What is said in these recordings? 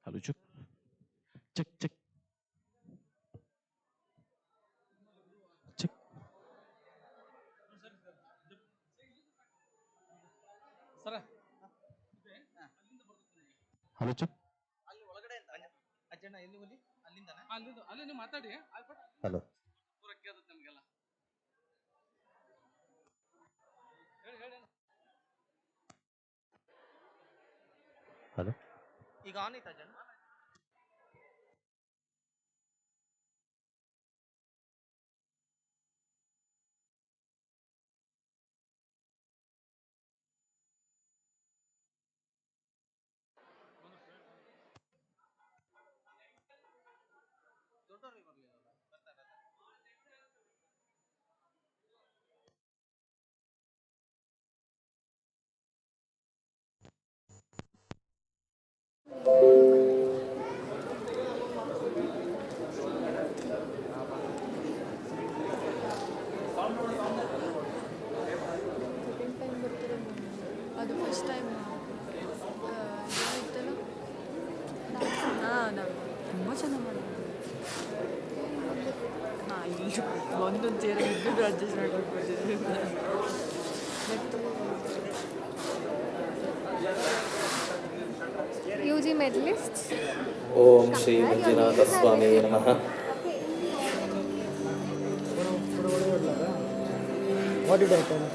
Hello, check. Check, check. Check. Hello, check. ಅಲ್ಲಿ ಒಳಗಡೆ ಅಜ್ಜಣ್ಣ ಎಲ್ಲಿ ಹೋಗಿ ಅಲ್ಲಿಂದನಾ ಅಲ್ಲಿ ನೀವು ಮಾತಾಡಿ Hello. ಪೂರ ಕೇಳ್ತದೆ ನಮಗೆಲ್ಲ ಹೇಳಿ Hello. ಈಗ ಆನ್ ಐತಾ ಅಜ್ಜಣ್ಣ ದೊಡ್ಡವ್ರಿಗೆ ಬರಲಿಲ್ಲ ಬರ್ತಾರೆ ಅದು ಫಸ್ಟ್ ಟೈಮ್ ಏನಾಯ್ತಲ್ಲ ನಾವು ತುಂಬ ಚೆನ್ನಾಗಿ ಮಾಡಿದ್ವಿ ಇಲ್ಲಿ ಒಂದೊಂದು ಚೇರ ಇಬ್ಬರು ಅಡ್ಜಸ್ಟ್ ಮಾಡ್ಕೊಳ್ತಿದ್ವಿ UG medalists. ಓಂ ಶ್ರೀ ಮಂಜುನಾಥ ಸ್ವಾಮಿ ನಮಃ. What did I tell you?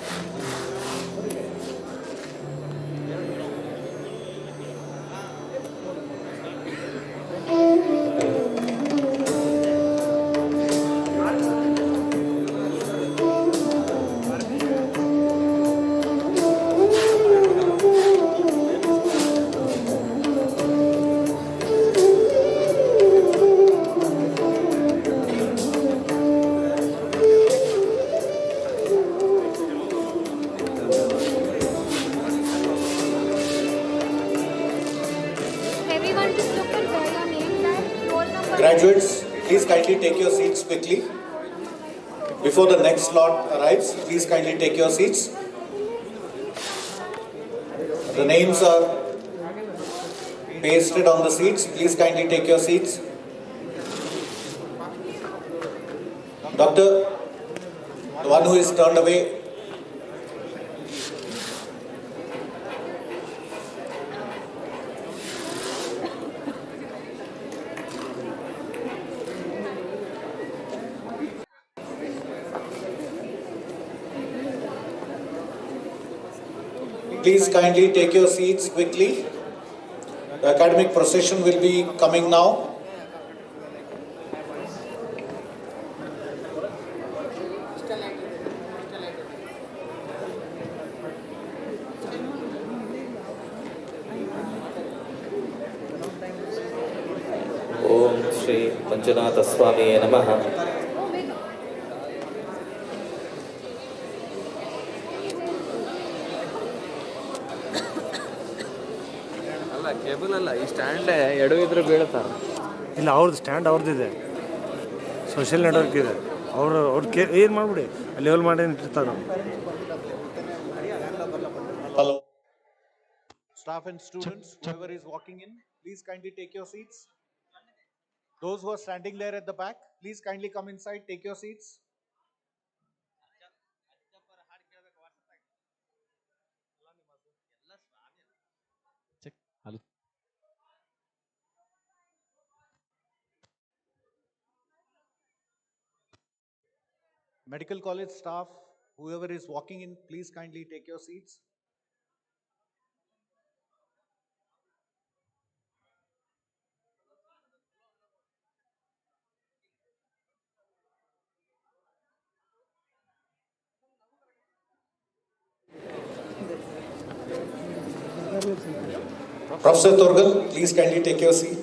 Everyone just look at where your name tag, roll number. Graduates, please kindly take your seats quickly. Before the next lot arrives, please kindly take your seats. The names are pasted on the seats. Please kindly take your seats. Doctor, the one who is turned away, please kindly take your seats quickly. The academic procession will be coming now. ಓಂ ಶ್ರೀ ಮಂಜುನಾಥ ಸ್ವಾಮಿ ನಮಃ. ಅಲ್ಲ cable ಅಲ್ಲ ಈ stand ಎಡು ಇದ್ರೆ ಬೀಳ್ತಾರೆ. ಇಲ್ಲ ಅವ್ರದ್ದು stand ಅವ್ರದ್ದಿದೆ, social network ಇದೆ. ಅವ್ರು ಏನು ಮಾಡಿಬಿಡಿ ಅಲ್ಲಿ ಲೆವೆಲ್ ಮಾಡಿ ಇಟ್ಟಿರ್ತಾರೆ. Hello. Staff and students, whoever is walking in, please kindly take your seats. Those who are standing there at the back, please kindly come inside, take your seats. Check. Hello. Medical college staff, whoever is walking in, please kindly take your seats. Professor Thorgal, please kindly take your seat.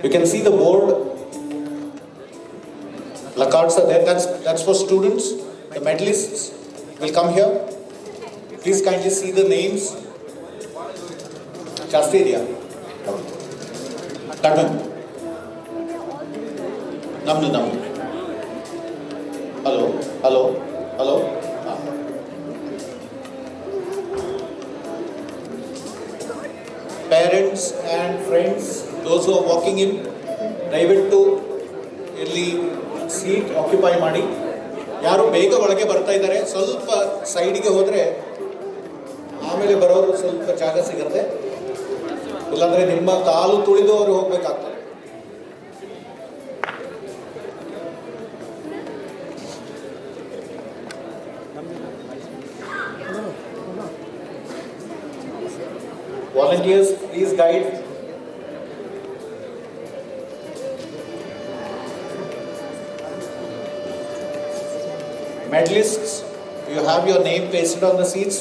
You can see the board. Placards are there. That's for students. The medalists will come here. Please kindly see the names. Shastriya. Kadman. ನಮ್ದು ನಮ್ದು. Hello hello hello. Parents and friends, those are walking ಇನ್, ದಯವಿಟ್ಟು ಇಲ್ಲಿ seat occupy ಮಾಡಿ. ಯಾರು ಬೇಗ ಒಳಗೆ ಬರ್ತಾ ಇದ್ದಾರೆ ಸ್ವಲ್ಪ ಸೈಡಿಗೆ ಹೋದರೆ ಆಮೇಲೆ ಬರೋರು ಸ್ವಲ್ಪ ಜಾಗ ಸಿಗುತ್ತೆ, ಇಲ್ಲಾಂದರೆ ನಿಮ್ಮ ಕಾಲು ತುಳಿದು ಅವರು ಹೋಗ್ಬೇಕಾಗ್ತದೆ. Volunteers, please guide. Medalists, you have your name pasted on the seats.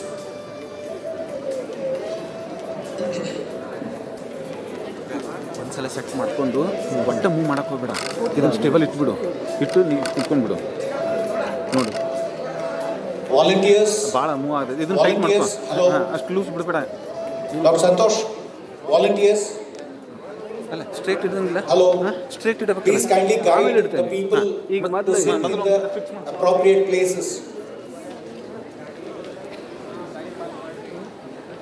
ಒಂದ್ಸಲ ಸೆಟ್ ಮಾಡ್ಕೊಂಡು ಒಟ್ಟ ಮೂವ್ ಮಾಡಕ್ಕೆ ಹೋಗ್ಬೇಡ, ಇದನ್ನು ಸ್ಟೇಬಲ್ ಇಟ್ಬಿಡು, ಇಟ್ಟು ನೀವು ಕುತ್ಕೊಂಡ್ಬಿಡು ನೋಡು. Volunteers, ಭಾಳ ಮೂವ್ ಆಗಿದೆ, ಇದನ್ನು ಟೈಟ್ ಮಾಡ್ಕೊ. Volunteers, hello. ಅಷ್ಟು ಲೂಸ್ ಬಿಡಬೇಡ. Dr. Santosh, volunteers, ಅಲ್ಲ ಸ್ಟ್ರೇಟ್ ಇಡಂಗಿಲ್ಲ. hello. ಸ್ಟ್ರೇಟ್ ಇಡಬೇಕು. Please kindly guide the people ಈಗ to sit in the appropriate places.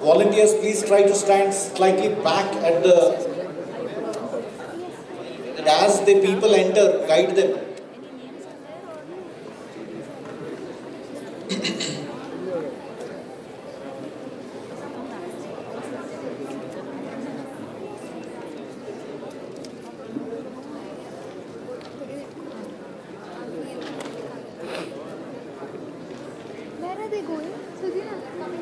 Volunteers, please try to stand slightly back at the, as the people enter, guide them. Where are they going? Sujina, come.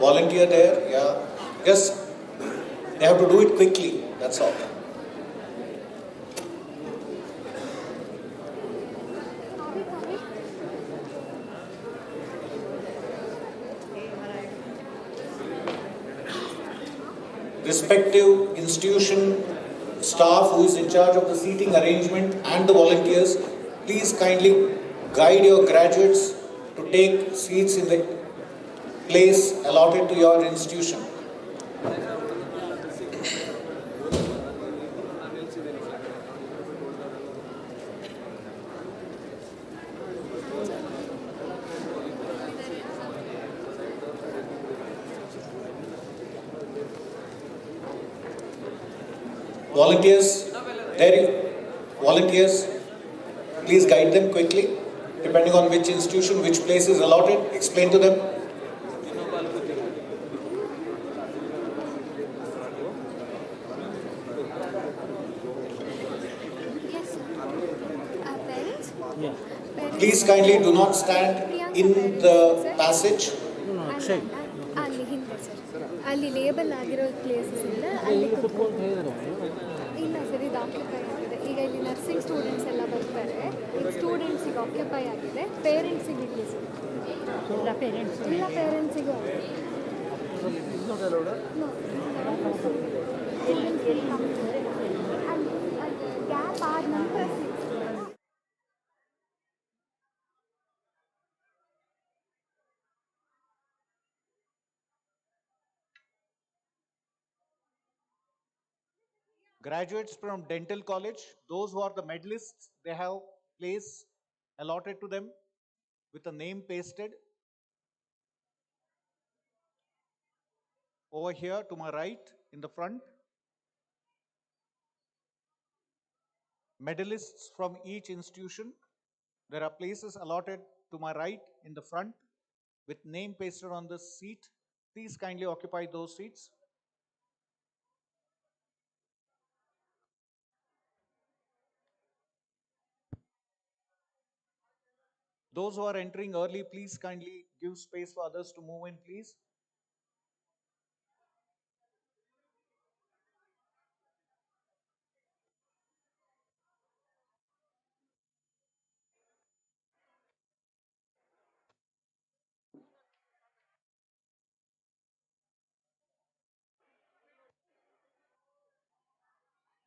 Volunteer there, yeah. Just, they have to do it quickly, that's all. Are we coming? Respective institution staff who is in charge of the seating arrangement and the volunteers, please kindly guide your graduates to take seats in the place allotted to your institution. Volunteers, volunteers, please guide them quickly, depending on which institution, which place is allotted, explain to them. Yes, sir. Parents? Parents? Please kindly do not stand in the passage. ಅಲ್ಲಿ ಹಿಂದೆ sir, ಅಲ್ಲಿ label ಆಗಿರೋ places ಇಲ್ಲ, ಅಲ್ಲಿ ಕುತ್ಕೊಂಡು ಇಲ್ಲ sir, ಇದು occupy ಆಗಿದೆ. ಈಗ ಇಲ್ಲಿ ನರ್ಸಿಂಗ್ ಸ್ಟೂಡೆಂಟ್ಸ್ ಎಲ್ಲ ಬರ್ತಾರೆ, ಇದು ಸ್ಟೂಡೆಂಟ್ಸಿಗೆ ಆಕ್ಯುಪೈ ಆಗಿದೆ, ಪೇರೆಂಟ್ಸಿಗೆ ಇಲ್ಲಿ ಸರ್ ಇಲ್ಲ, ಪೇರೆಂಟ್ಸಿಗೂ ಗ್ಯಾಪ್ ಆದ ನಂತರ Graduates from dental college, those who are the medalists, they have place allotted to them with a name pasted. Over here to my right in the front. Medalists from each institution, there are places allotted to my right in the front with name pasted on the seat. Please kindly occupy those seats. Those who are entering early, please kindly give space for others to move in, please.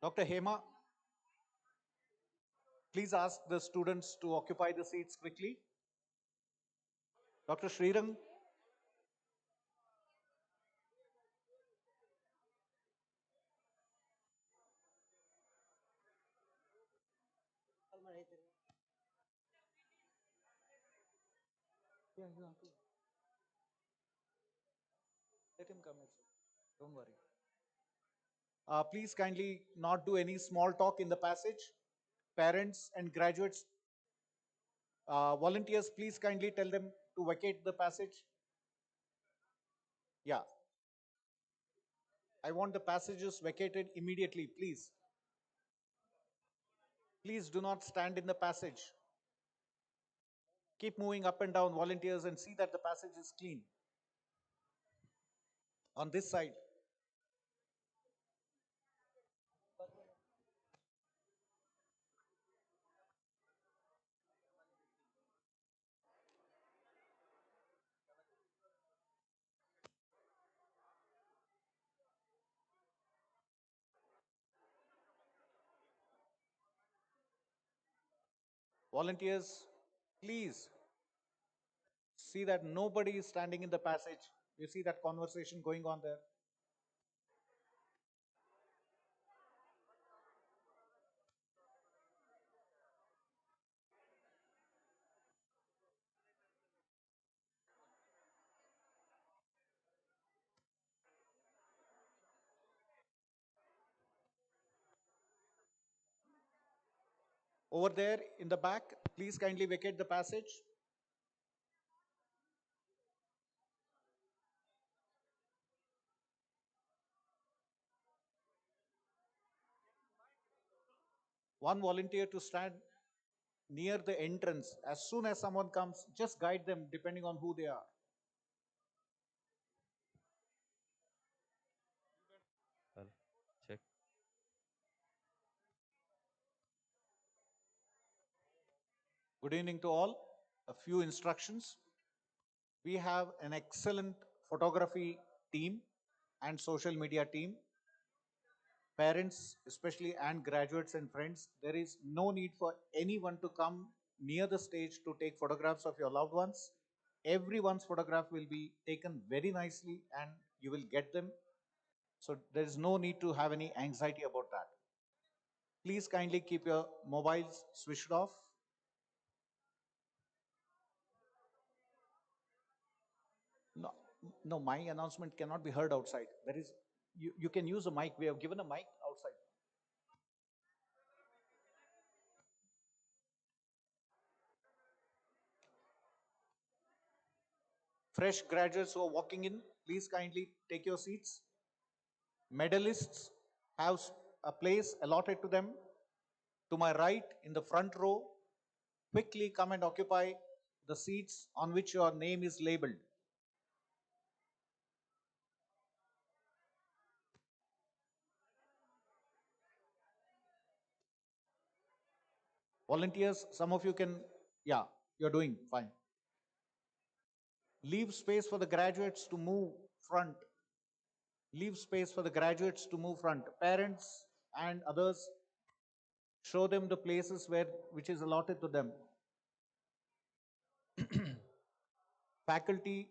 Dr. Hema, please ask the students to occupy the seats quickly. Dr. Srirang, let him come. Don't worry. Please kindly not do any small talk in the passage. Parents and graduates, volunteers, please kindly tell them to vacate the passage. Yeah. I want the passages vacated immediately, please. Please do not stand in the passage. Keep moving up and down, volunteers, and see that the passage is clean. On this side. Volunteers, please see that nobody is standing in the passage. You see that conversation going on there. Over there in the back, please kindly vacate the passage. One volunteer to stand near the entrance. As soon as someone comes, just guide them depending on who they are. Hello. Check. Good evening to all. A few instructions. We have an excellent photography team and social media team. Parents, especially, and graduates and friends, there is no need for anyone to come near the stage to take photographs of your loved ones. Everyone's photograph will be taken very nicely and you will get them. So there is no need to have any anxiety about that. Please kindly keep your mobiles switched off. No, no, my announcement cannot be heard outside. There is, you can use a mic. We have given a mic outside. Fresh graduates who are walking in, please kindly take your seats. Medalists have a place allotted to them. To my right, in the front row, quickly come and occupy the seats on which your name is labeled. Volunteers, some of you can, yeah, you're doing fine. Leave space for the graduates to move front. Leave space for the graduates to move front. Parents and others, show them the places which is allotted to them. Faculty,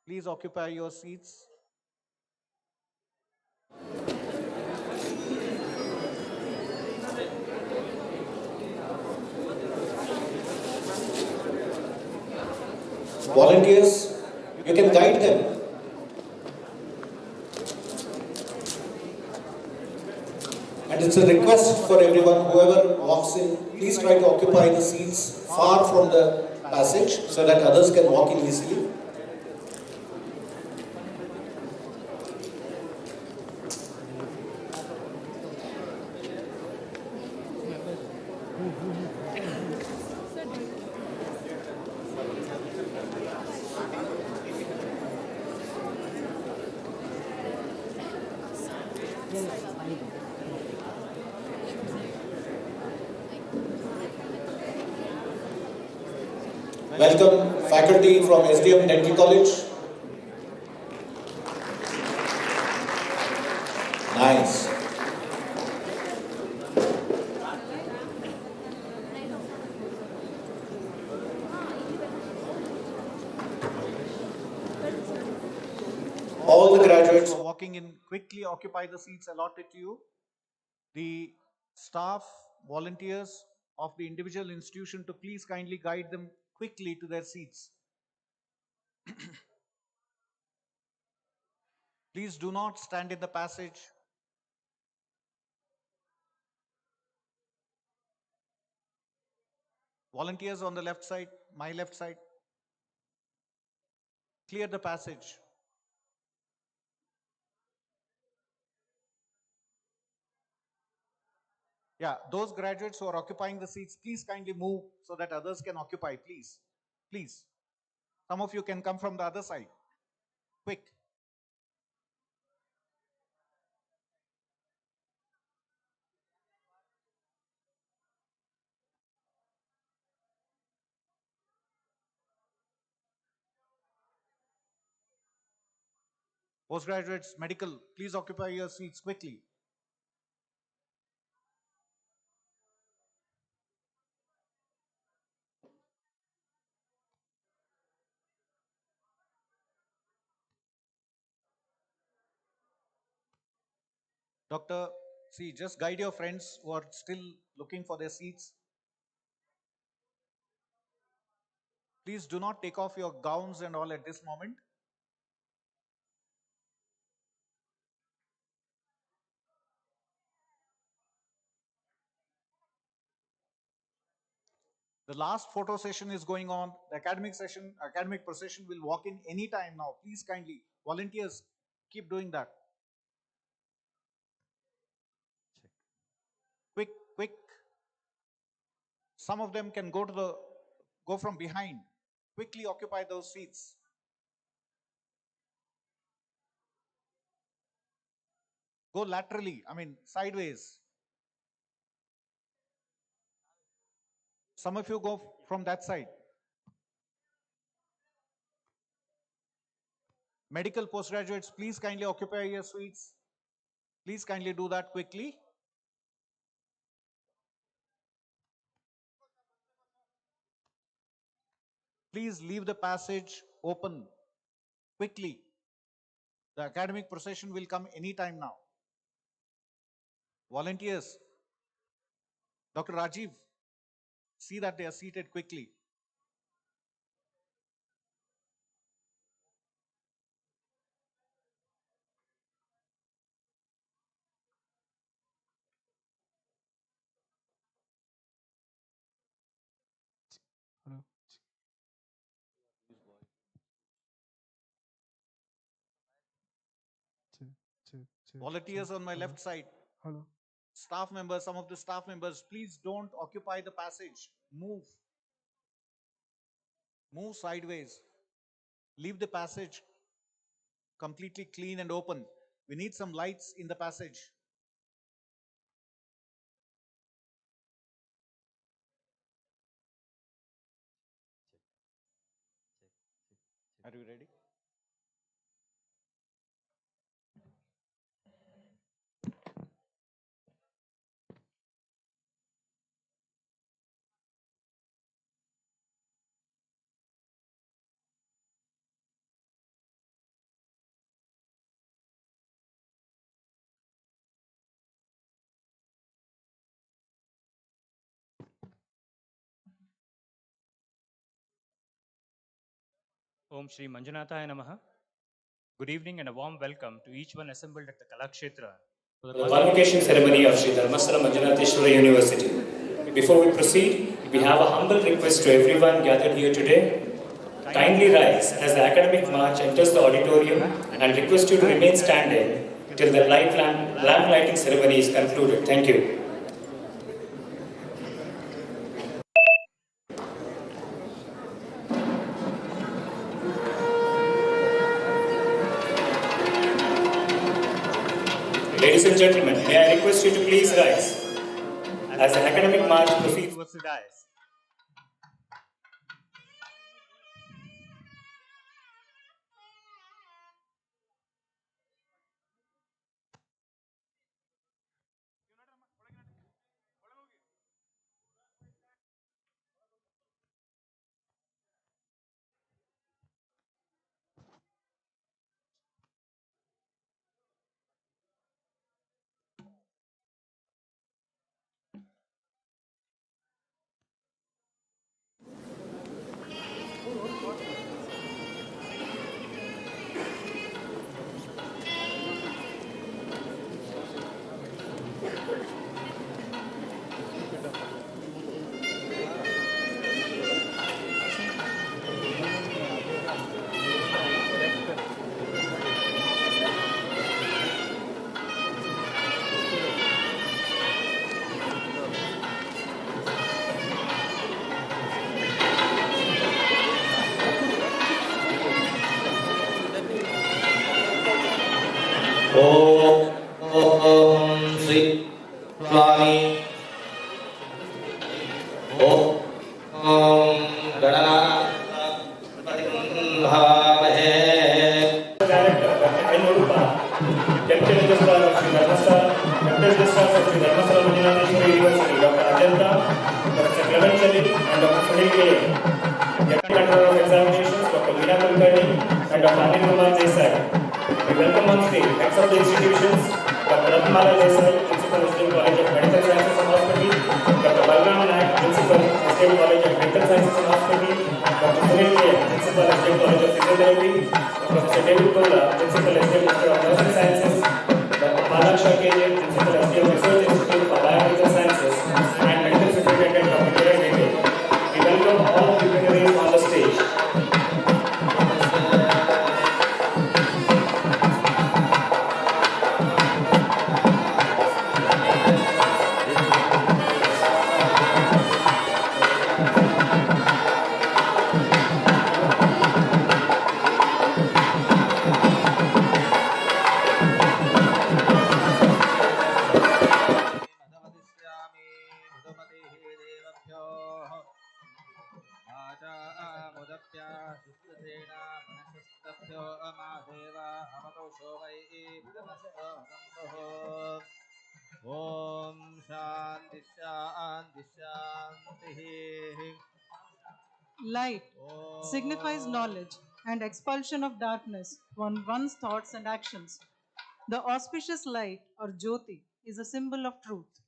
please occupy your seats. Volunteers, you can guide them. And it's a request for everyone, whoever walks in, please try to occupy the seats far from the passage so that others can walk in easily. Welcome faculty from SDM Dental College. Nice. All the graduates who are walking in, quickly occupy the seats allotted to you. The staff, volunteers of the individual institution to please kindly guide them quickly to their seats. Please do not stand in the passage. Volunteers on the left side, my left side. Clear the passage. Yeah, those graduates who are occupying the seats, please kindly move so that others can occupy, please. Please. Some of you can come from the other side. Quick. Postgraduates, medical, please occupy your seats quickly. Doctor, see, just guide your friends who are still looking for their seats. Please do not take off your gowns and all at this moment. The last photo session is going on. The academic procession will walk in any time now. Please kindly, volunteers, keep doing that. Quick, quick. Some of them can go from behind. Quickly occupy those seats. Go laterally, sideways. Some of you go from that side. Medical postgraduates, please kindly occupy your seats. Please kindly do that quickly. Please leave the passage open quickly. The academic procession will come anytime now. Volunteers, Dr. Rajiv, see that they are seated quickly. Volunteers on my left side. Hello. Staff members, some of the staff members, please don't occupy the passage. Move. Move sideways. Leave the passage completely clean and open. We need some lights in the passage. Are you ready? Om Shri Manjunathaya Namaha. Good evening and a warm welcome to each one assembled at the Kalakshetra for The convocation ceremony of Sri Dharmasala Manjunatheshwara University. Before we proceed, we have a humble request to everyone gathered here today. Kindly rise as the academic march enters the auditorium and request you to remain standing till the lamp lighting ceremony is concluded. Thank you. Ladies and gentlemen, may I request you to please rise as the academic march proceeds towards the dais. Om Shri Swami Om गणनाधिपतिं भावहे। Deputy Registrar of Sri Dharmasthala, Deputy Registrar of Sri Dharmasthala Manjunatheshwara University, Dr. Ajanta, Dr. Clement Chelli, and Dr. Sunil K. Deputy Controller of Examinations, Dr. Veena Kulkarni, and Dr. Anil Kumar Desai. We welcome on stage heads of the institutions, Dr. Ratnamala Desai, Principal, SDM College of Medical Sciences and Hospital, Dr. Balram Nayak, Principal, SDM College of Medical Sciences and Hospital, Dr. Sunil K. Principal, SDM College of Physiotherapy, Professor David Kola, Principal, SDM Institute of Nursing Sciences, Dr. Palaksha K.J., Principal, SDM Research Institute for Biomedical Sciences, and Medical Superintendent Dr. Kiran Dede. We welcome all the dignitaries on the stage. Om Shanti Shanti Shanti. Light signifies knowledge and expulsion of darkness from one's thoughts and actions. The auspicious light or Jyoti is a symbol of truth,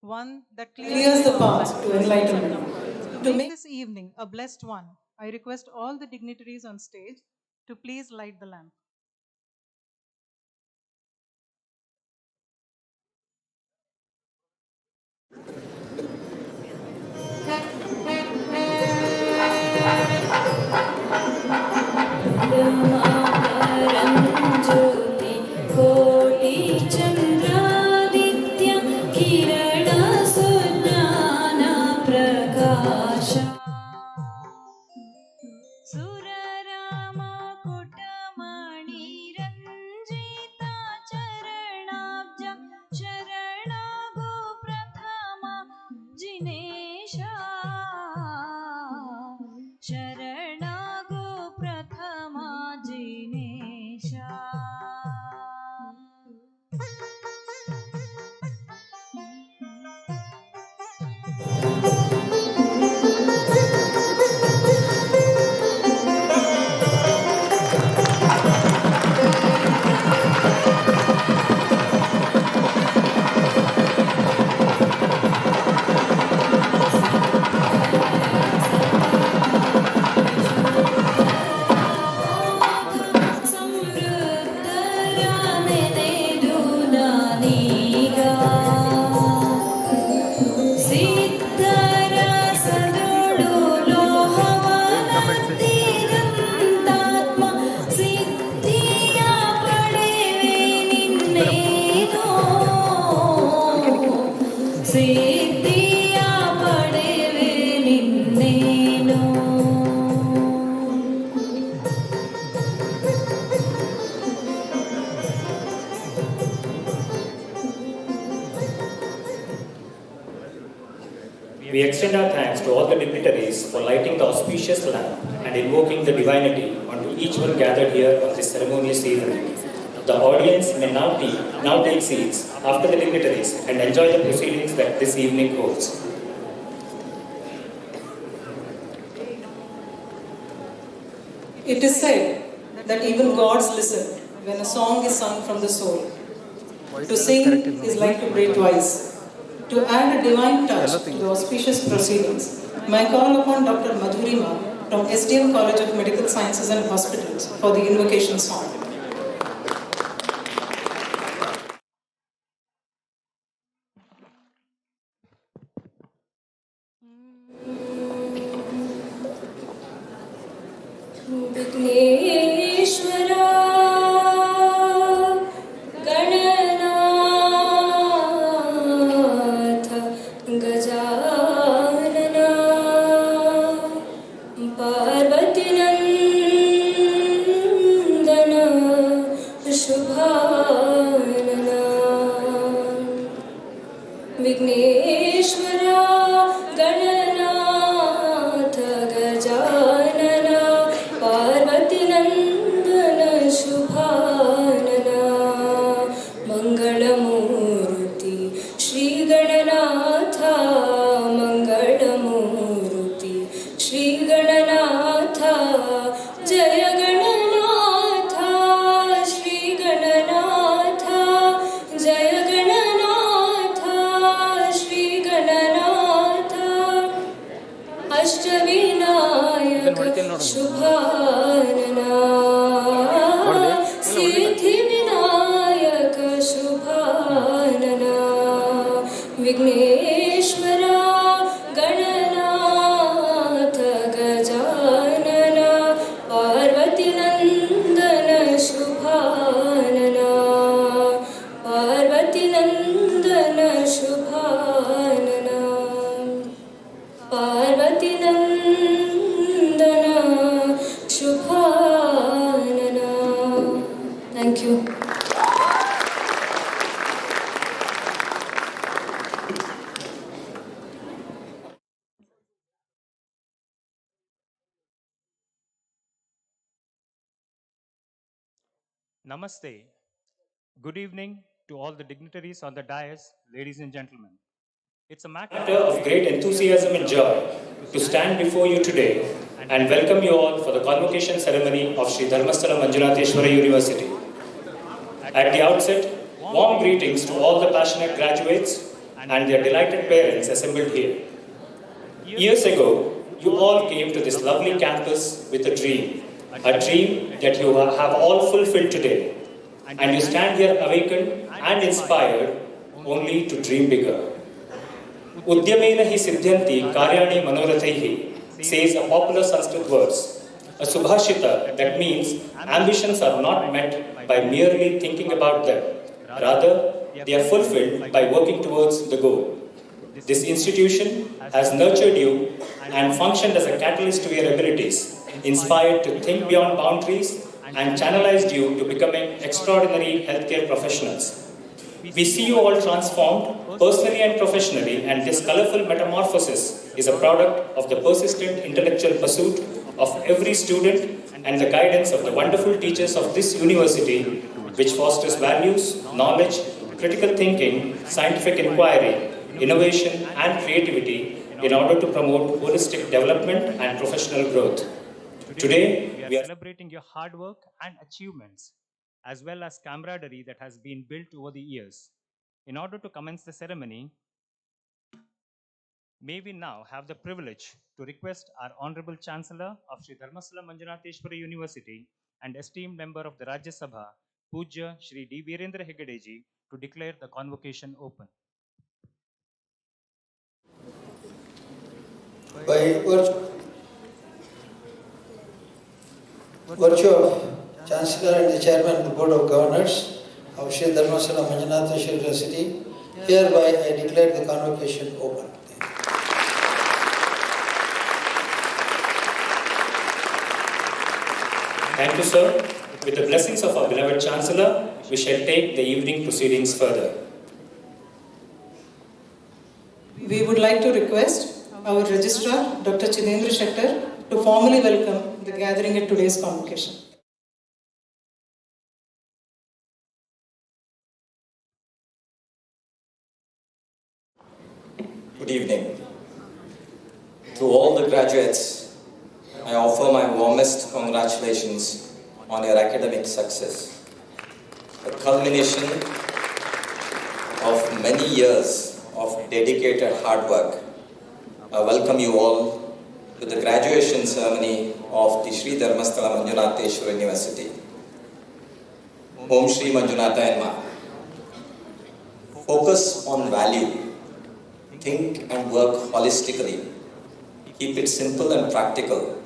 one that clears the path to enlightenment. To make this evening a blessed one, I request all the dignitaries on stage to please light the lamp. We extend our thanks to all the dignitaries for lighting the auspicious lamp and invoking the divinity onto each one gathered here on this ceremonious evening. The audience may now take seats after the dignitaries and enjoy the proceedings that this evening holds. It is said that even gods listen when a song is sung from the soul. To sing is like to pray twice. To add a divine touch to the auspicious proceedings, may I call upon Dr. Madhurima from SDM College of Medical Sciences and Hospitals for the invocation song. Vighneshwara Gananath Gajanana Parvatinandan शुभानना Vighneshwara Gananath Gajanana Parvatinandan शुभानना मङ्गलमूर्ति श्रीगणनाथ मङ्गलमूर्ति श्रीगणनाथ जय गणनाथ श्रीगणनाथ जय Gananath श्रीगणनाथ Ashtavinayak शुभानना Siddhivinayak शुभानना Vighneshwara Gananath Gajanana Parvatinandan शुभानना Parvatinandan शुभानना Parvatinandan शुभानना. Thank you. Namaste. Good evening to all the dignitaries on the dais, ladies and gentlemen. It's a matter of great enthusiasm and joy to stand before you today and welcome you all for the convocation ceremony of Sri Dharmasthala Manjunatheshwara University. At the outset, warm greetings to all the passionate graduates and their delighted parents assembled here. Years ago, you all came to this lovely campus with a dream that you have all fulfilled today, and you stand here awakened and inspired only to dream bigger. Udyamena hi siddhyanti karyani manorathaihi says a popular Sanskrit verse, a subhashita that means ambitions are not met by merely thinking about them. Rather, they are fulfilled by working towards the goal. This institution has nurtured you and functioned as a catalyst to your abilities, inspired to think beyond boundaries and channelized you to becoming extraordinary healthcare professionals. We see you all transformed personally and professionally, and this colorful metamorphosis is a product of the persistent intellectual pursuit of every student and the guidance of the wonderful teachers of this university, which fosters values, knowledge, critical thinking, scientific inquiry, innovation and creativity in order to promote holistic development and professional growth. Today, we are celebrating your hard work and achievements, as well as camaraderie that has been built over the years. In order to commence the ceremony, may we now have the privilege to request our Honorable Chancellor of Sri Dharmasthala Manjunatheshwara University and esteemed member of the Rajya Sabha, Pujya Shri D. Virendra Hegadeji, to declare the convocation open. By virtue of Chancellor and the Chairman of the Board of Governors of Sri Dharmasthala Manjunatheshwara University, hereby I declare the convocation open. Thank you, sir. With the blessings of our beloved Chancellor, we shall take the evening proceedings further. We would like to request our Registrar, Dr. Chidendra Shettar, to formally welcome the gathering at today's convocation. Good evening. To all the graduates, I offer my warmest congratulations on your academic success. The culmination of many years of dedicated hard work. I welcome you all to the graduation ceremony of the Sri Dharmasthala Manjunatheshwara University. Om Shri Manjunathaya Namaha. Focus on value. Think and work holistically. Keep it simple and practical.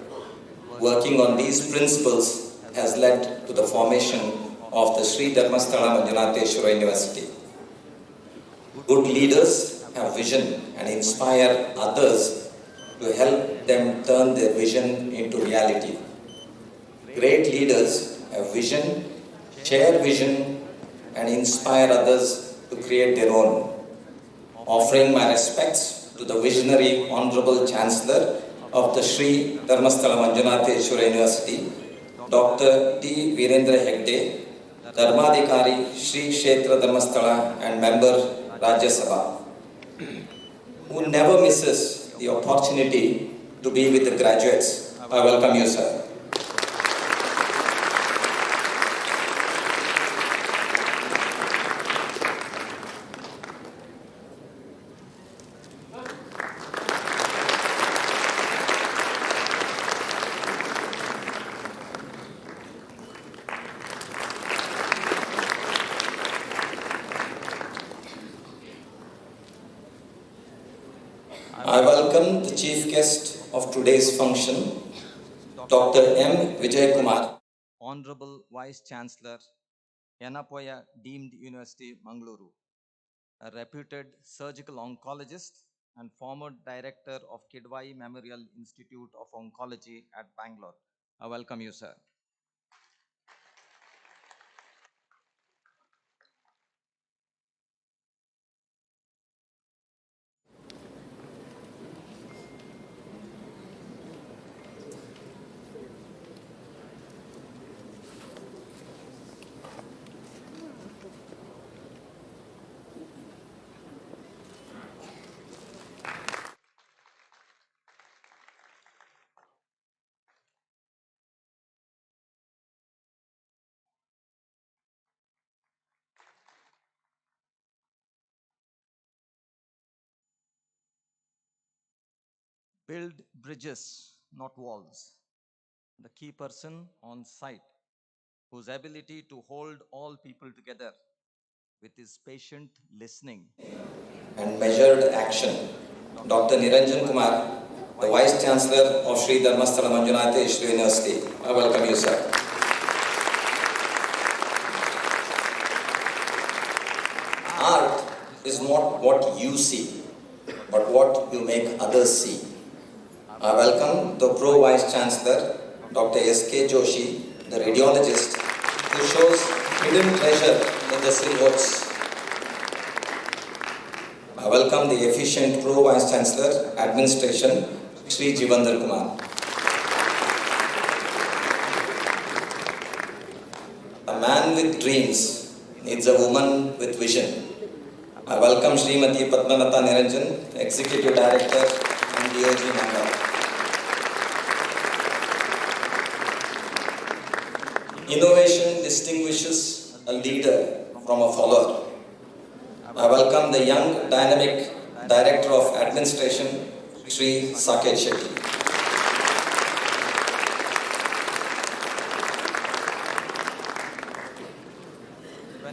Working on these principles has led to the formation of the Sri Dharmasthala Manjunatheshwara University. Good leaders have vision and inspire others to help them turn their vision into reality. Great leaders have vision, share vision, and inspire others to create their own. offering my respects to the visionary Honorable Chancellor of the Sri Dharmasthala Manjunatheshwara University, Dr. T. Virendra Hegde, Dharmadhikari Sri Kshetra Dharmasthala and member Rajya Sabha, who never misses the opportunity to be with the graduates. I welcome you, sir. I welcome the chief guest of today's function, Dr. M. Vijay Kumar, Honorable Vice Chancellor, Yanapoya Deemed University, Mangaluru, a reputed surgical oncologist and former director of Kidwai Memorial Institute of Oncology at Bangalore. I welcome you, sir. Build bridges, not walls. The key person on site, whose ability to hold all people together with his patient listening and measured action, Dr. Niranjan Kumar, the Vice Chancellor of Sri Dharmasthala Manjunatheshwara University. I welcome you, sir. Art is not what you see, but what you make others see. I welcome the Pro Vice Chancellor, Dr. S.K. Joshi, the radiologist, who shows hidden treasure in the silhouettes. I welcome the efficient Pro Vice Chancellor, Administration, Sri Jivandar Kumar. A man with dreams needs a woman with vision. I welcome Srimati Padmanatha Niranjan, Executive Director and DOG member. Innovation distinguishes a leader from a follower. I welcome the young, dynamic Director of Administration, Sri Saket Shetty.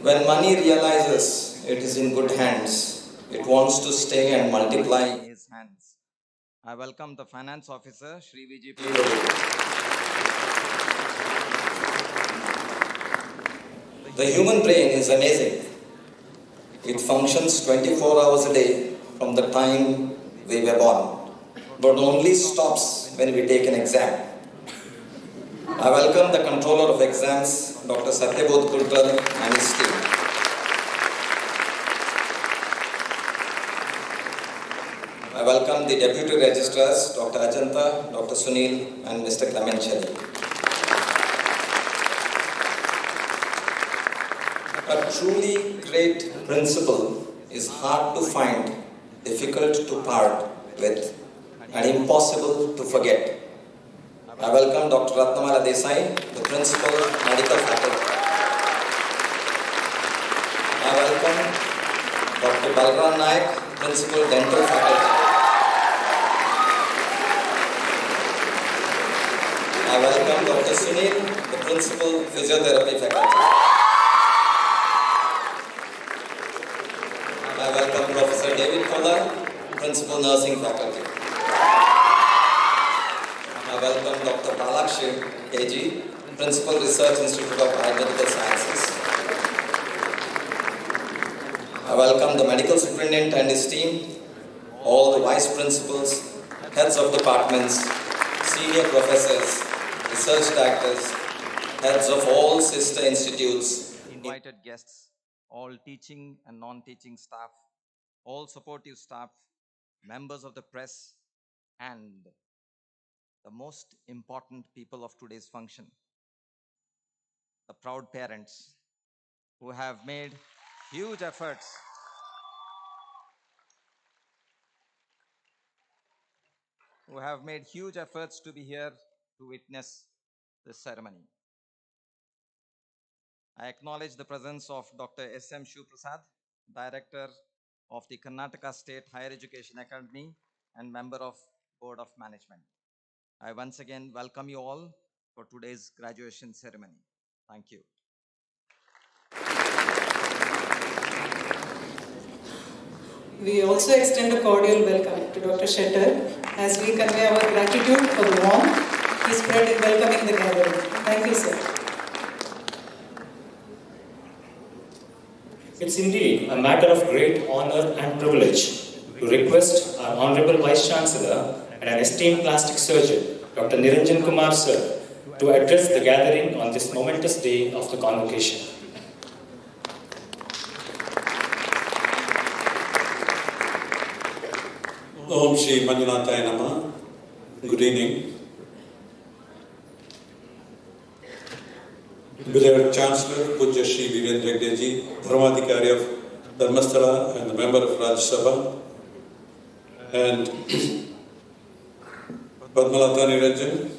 When money realizes it is in good hands, it wants to stay and multiply in his hands. I welcome the Finance Officer, Sri VGP. The human brain is amazing. It functions 24 hours a day from the time we were born, but only stops when we take an exam. I welcome the Controller of Exams, Dr. Satyabodh Kulkar and his team. I welcome the Deputy Registrars, Dr. Ajanta, Dr. Sunil and Mr. Clement Chelli. A truly great principle is hard to find, difficult to part with, and impossible to forget. I welcome Dr. Ratnamala Desai, the Principal, Medical Faculty. I welcome Dr. Balram Naik, Principal, Dental Faculty. I welcome Dr. Sunil, the Principal, Physiotherapy Faculty. I welcome Professor David Kolar, Principal Nursing Faculty. I welcome Dr. Balakshi, AG, Principal Research Institute of Biomedical Sciences. I welcome the Medical Superintendent and his team, all the Vice Principals, Heads of Departments, Senior Professors, Research Directors, Heads of all sister institutes, invited guests, all teaching and non-teaching staff, all supportive staff, members of the press, and the most important people of today's function, the proud parents who have made huge efforts to be here to witness this ceremony. I acknowledge the presence of Dr. S.M. Shiv Prasad, Director of the Karnataka State Higher Education Academy and member of Board of Management. I once again welcome you all for today's graduation ceremony. Thank you. We also extend a cordial welcome to Dr. Shettar as we convey our gratitude for the warmth he spread in welcoming the gathering. Thank you, sir. It's indeed a matter of great honor and privilege to request our Honorable Vice Chancellor and an esteemed plastic surgeon, Dr. Niranjan Kumar sir, to address the gathering on this momentous day of the convocation. Om Shri Manjunathaya Namah. Good evening. Beloved Chancellor, Pujya Shri Virendra Hegde ji, Dharmadhikari of Dharmasthala and the member of Rajya Sabha, and Padmalata Niranjan,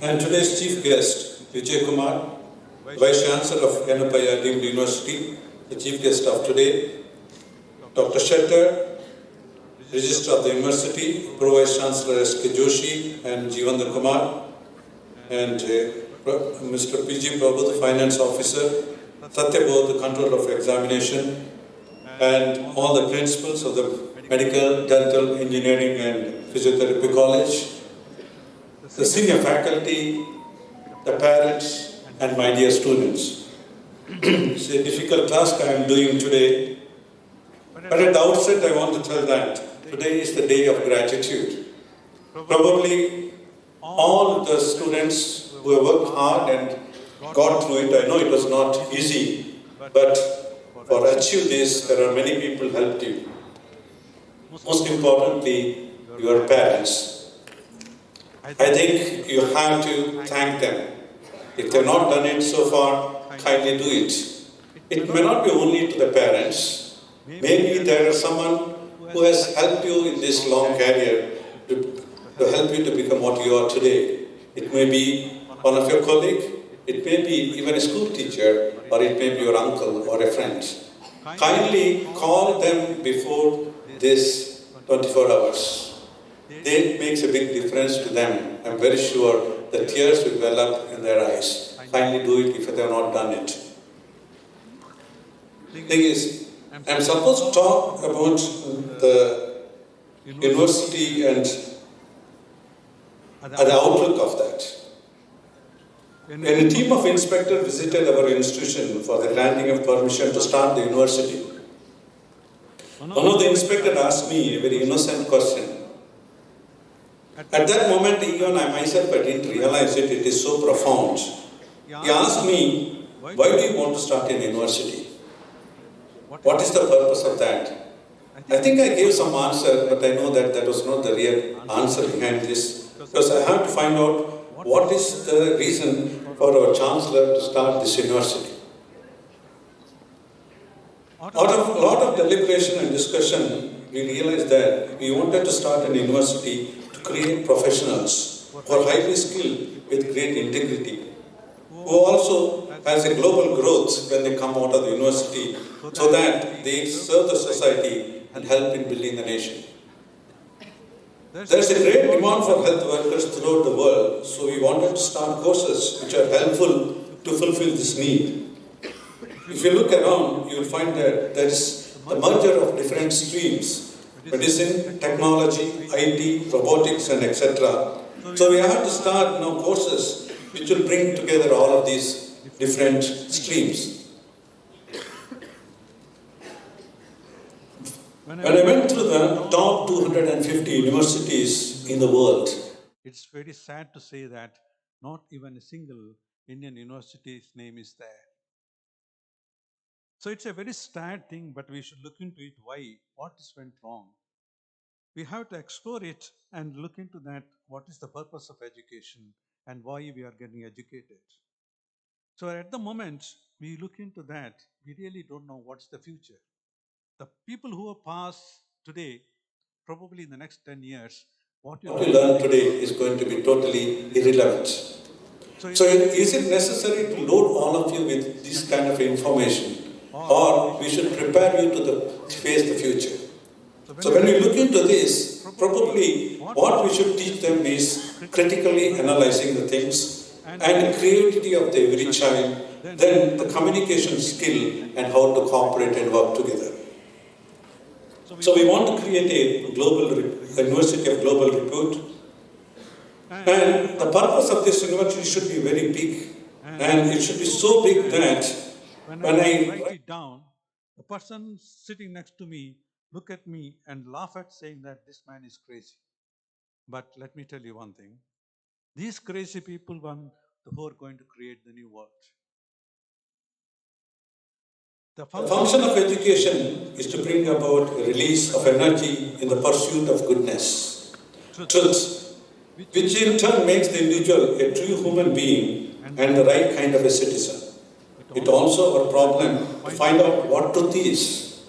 and today's chief guest, Vijay Kumar, Vice Chancellor of Yanapaya Deemed University, the chief guest of today, Dr. Shettar, Registrar of the University, Pro Vice Chancellor S.K. Joshi and Jivandar Kumar, and Mr. P.G. Prabhu, the Finance Officer, Satyabodh, the Controller of Examination, and all the principals of the Medical, Dental, Engineering and Physiotherapy College, the senior faculty, the parents, and my dear students. It's a difficult task I am doing today, but at the outset I want to tell that today is the day of gratitude. Probably all the students who have worked hard and got through it, I know it was not easy, but for achieve this, there are many people who helped you. Most importantly, your parents. I think you have to thank them. If they have not done it so far, kindly do it. It may not be only to the parents. Maybe there is someone who has helped you in this long career to help you to become what you are today. It may be one of your colleagues, it may be even a school teacher, or it may be your uncle or a friend. Kindly call them before this 24 hours. It makes a big difference to them. I'm very sure the tears will well up in their eyes. Kindly do it if they have not done it. Thing is, I'm supposed to talk about the university and the outlook of that. When a team of inspectors visited our institution for the granting of permission to start the university, one of the inspectors asked me a very innocent question. At that moment, even I myself I didn't realize it, it is so profound. He asked me, why do you want to start a university? What is the purpose of that? I think I gave some answer, but I know that that was not the real answer behind this. Because I have to find out what is the reason for our Chancellor to start this university. Out of a lot of deliberation and discussion, we realized that we wanted to start an university to create professionals who are highly skilled with great integrity, who also has a global growth when they come out of the university, so that they serve the society and help in building the nation. There is a great demand for health workers throughout the world, so we wanted to start courses which are helpful to fulfill this need. If you look around, you will find that there is the merger of different streams: medicine, technology, IT, robotics, and etc. So we have to start now courses which will bring together all of these different streams. When I went through the top 250 universities in the world, it's very sad to say that not even a single Indian university's name is there. So it's a very sad thing, but we should look into it. Why? What is went wrong? We have to explore it and look into that. What is the purpose of education and why we are getting educated? So at the moment we look into that, we really don't know what's the future. The people who are passed today, probably in the next 10 years, what we learn today is going to be totally irrelevant. So is it necessary to load all of you with this kind of information, or we should prepare you to face the future? So when we look into this, probably what we should teach them is critically analyzing the things and creativity of the every child, then the communication skill and how to cooperate and work together. So we want to create a university of global repute, and the purpose of this university should be very big, and it should be so big that when I write it down, the person sitting next to me look at me and laugh at saying that this man is crazy. But let me tell you one thing. These crazy people who are going to create the new world. The function of education is to bring about a release of energy in the pursuit of goodness, truth, which in turn makes the individual a true human being and the right kind of a citizen. It also a problem to find out what truth is,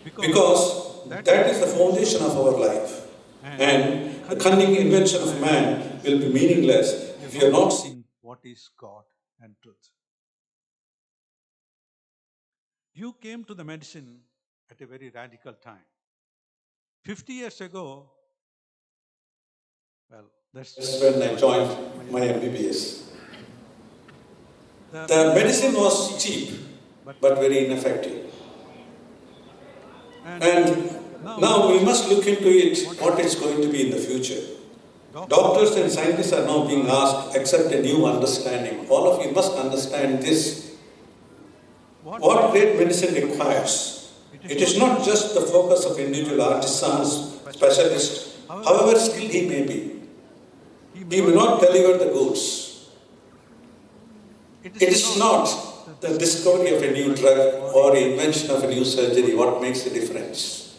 because that is the foundation of our life, and the cunning invention of man will be meaningless if you are not seeing what is God and truth. You came to the medicine at a very radical time. 50 years ago, well, that's when I joined my MBBS. The medicine was cheap, but very ineffective. And now we must look into it, what is going to be in the future. Doctors and scientists are now being asked to accept a new understanding. All of you must understand this. What great medicine requires. It is not just the focus of individual artisans, specialists, however skilled he may be. He may not deliver the goods. It is not the discovery of a new drug or the invention of a new surgery what makes the difference.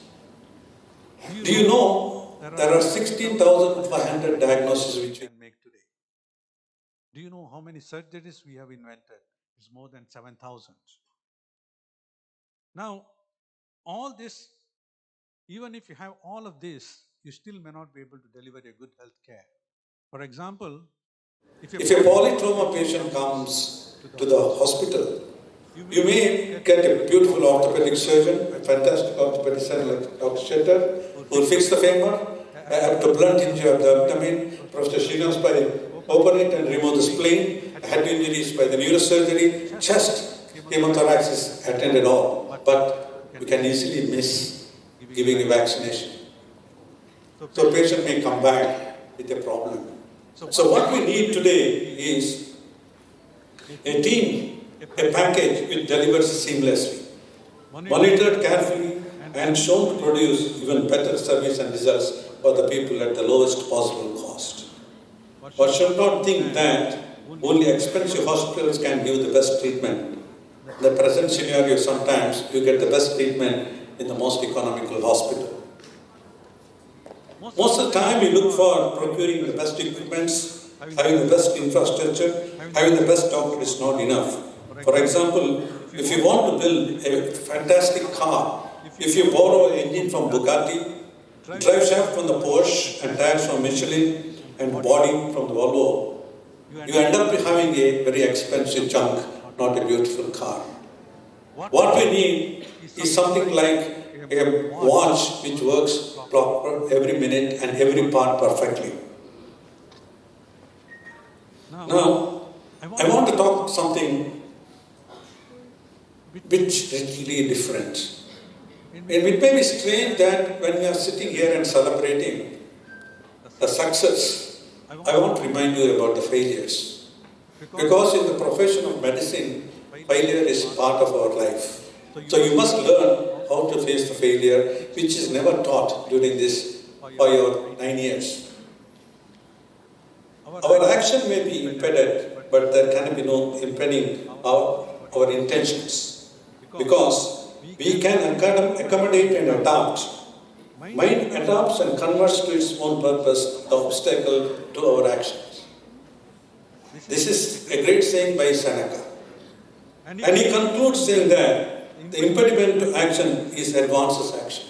Do you know there are 16,500 diagnoses which we can make today? Do you know how many surgeries we have invented? It's more than 7,000. Now, all this, even if you have all of this, you still may not be able to deliver a good health care. For example, if a polytrauma patient comes to the hospital, you may get a beautiful orthopedic surgeon, a fantastic orthopedic surgeon like Dr. Shetter, who will fix the femur, have to blunt injury of the abdomen, Professor Srinivas by open it and remove the spleen, head injuries by the neurosurgery, chest, hemothorax is attended all. But we can easily miss giving a vaccination. So a patient may come back with a problem. So what we need today is a team, a package which delivers seamlessly, monitored carefully and shown to produce even better service and results for the people at the lowest possible cost. One should not think that only expensive hospitals can give the best treatment. In the present scenario, sometimes you get the best treatment in the most economical hospital. Most of the time, we look for procuring the best equipments, having the best infrastructure, having the best doctor is not enough. For example, if you want to build a fantastic car, if you borrow an engine from Bugatti, drive shaft from the Porsche, and tires from Michelin, and body from the Volvo, you end up having a very expensive junk, not a beautiful car. What we need is something like a watch which works proper every minute and every part perfectly. Now, I want to talk something which is really different. And it may be strange that when we are sitting here and celebrating the success, I want to remind you about the failures. Because in the profession of medicine, failure is part of our life. So you must learn how to face the failure, which is never taught during this 5 or 9 years. Our action may be impeded, but there can be no impeding our intentions. because we can accommodate and adapt. Mind adapts and converts to its own purpose the obstacle to our actions. This is a great saying by Seneca. And he concludes saying that the impediment to action is advances action.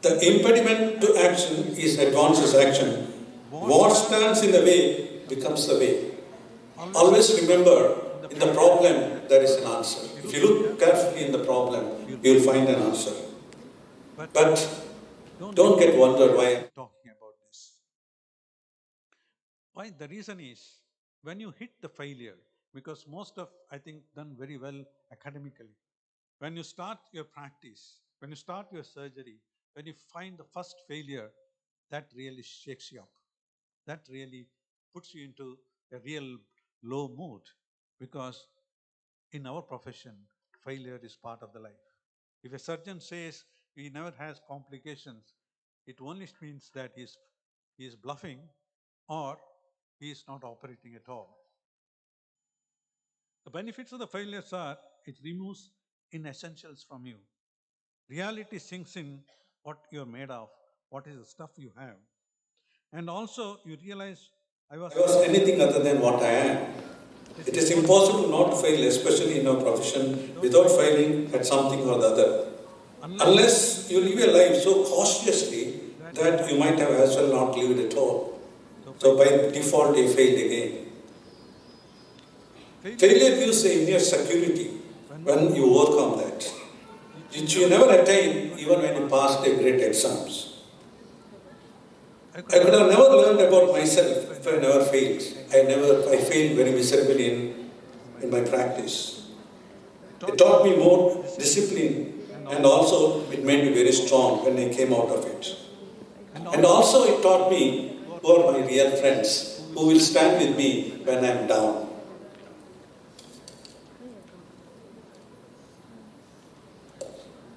The impediment to action is advances action. What stands in the way becomes the way. Always remember, in the problem there is an answer. If you look carefully in the problem, you will find an answer. But don't get wondered why I'm talking about this. Why? The reason is, when you hit the failure, because most of, I think, done very well academically. When you start your practice, when you start your surgery, when you find the first failure, that really shakes you up. That really puts you into a real low mood, because in our profession, failure is part of the life. If a surgeon says he never has complications, it only means that he is bluffing, or he is not operating at all. The benefits of the failures are, it removes inessentials from you. Reality sinks in what you're made of, what is the stuff you have. And also you realize, I was anything other than what I am. It is impossible not to fail, especially in our profession, without failing at something or the other. Unless you live your life so cautiously that you might have as well not lived at all. So by default you failed again. Failure gives an inner security when you overcome that, which you never attain even when you passed a great exams. I could have never learned about myself if I never failed. I failed very miserably in my practice. It taught me more discipline, and also it made me very strong when I came out of it. And also it taught me who are my real friends, who will stand with me when I am down.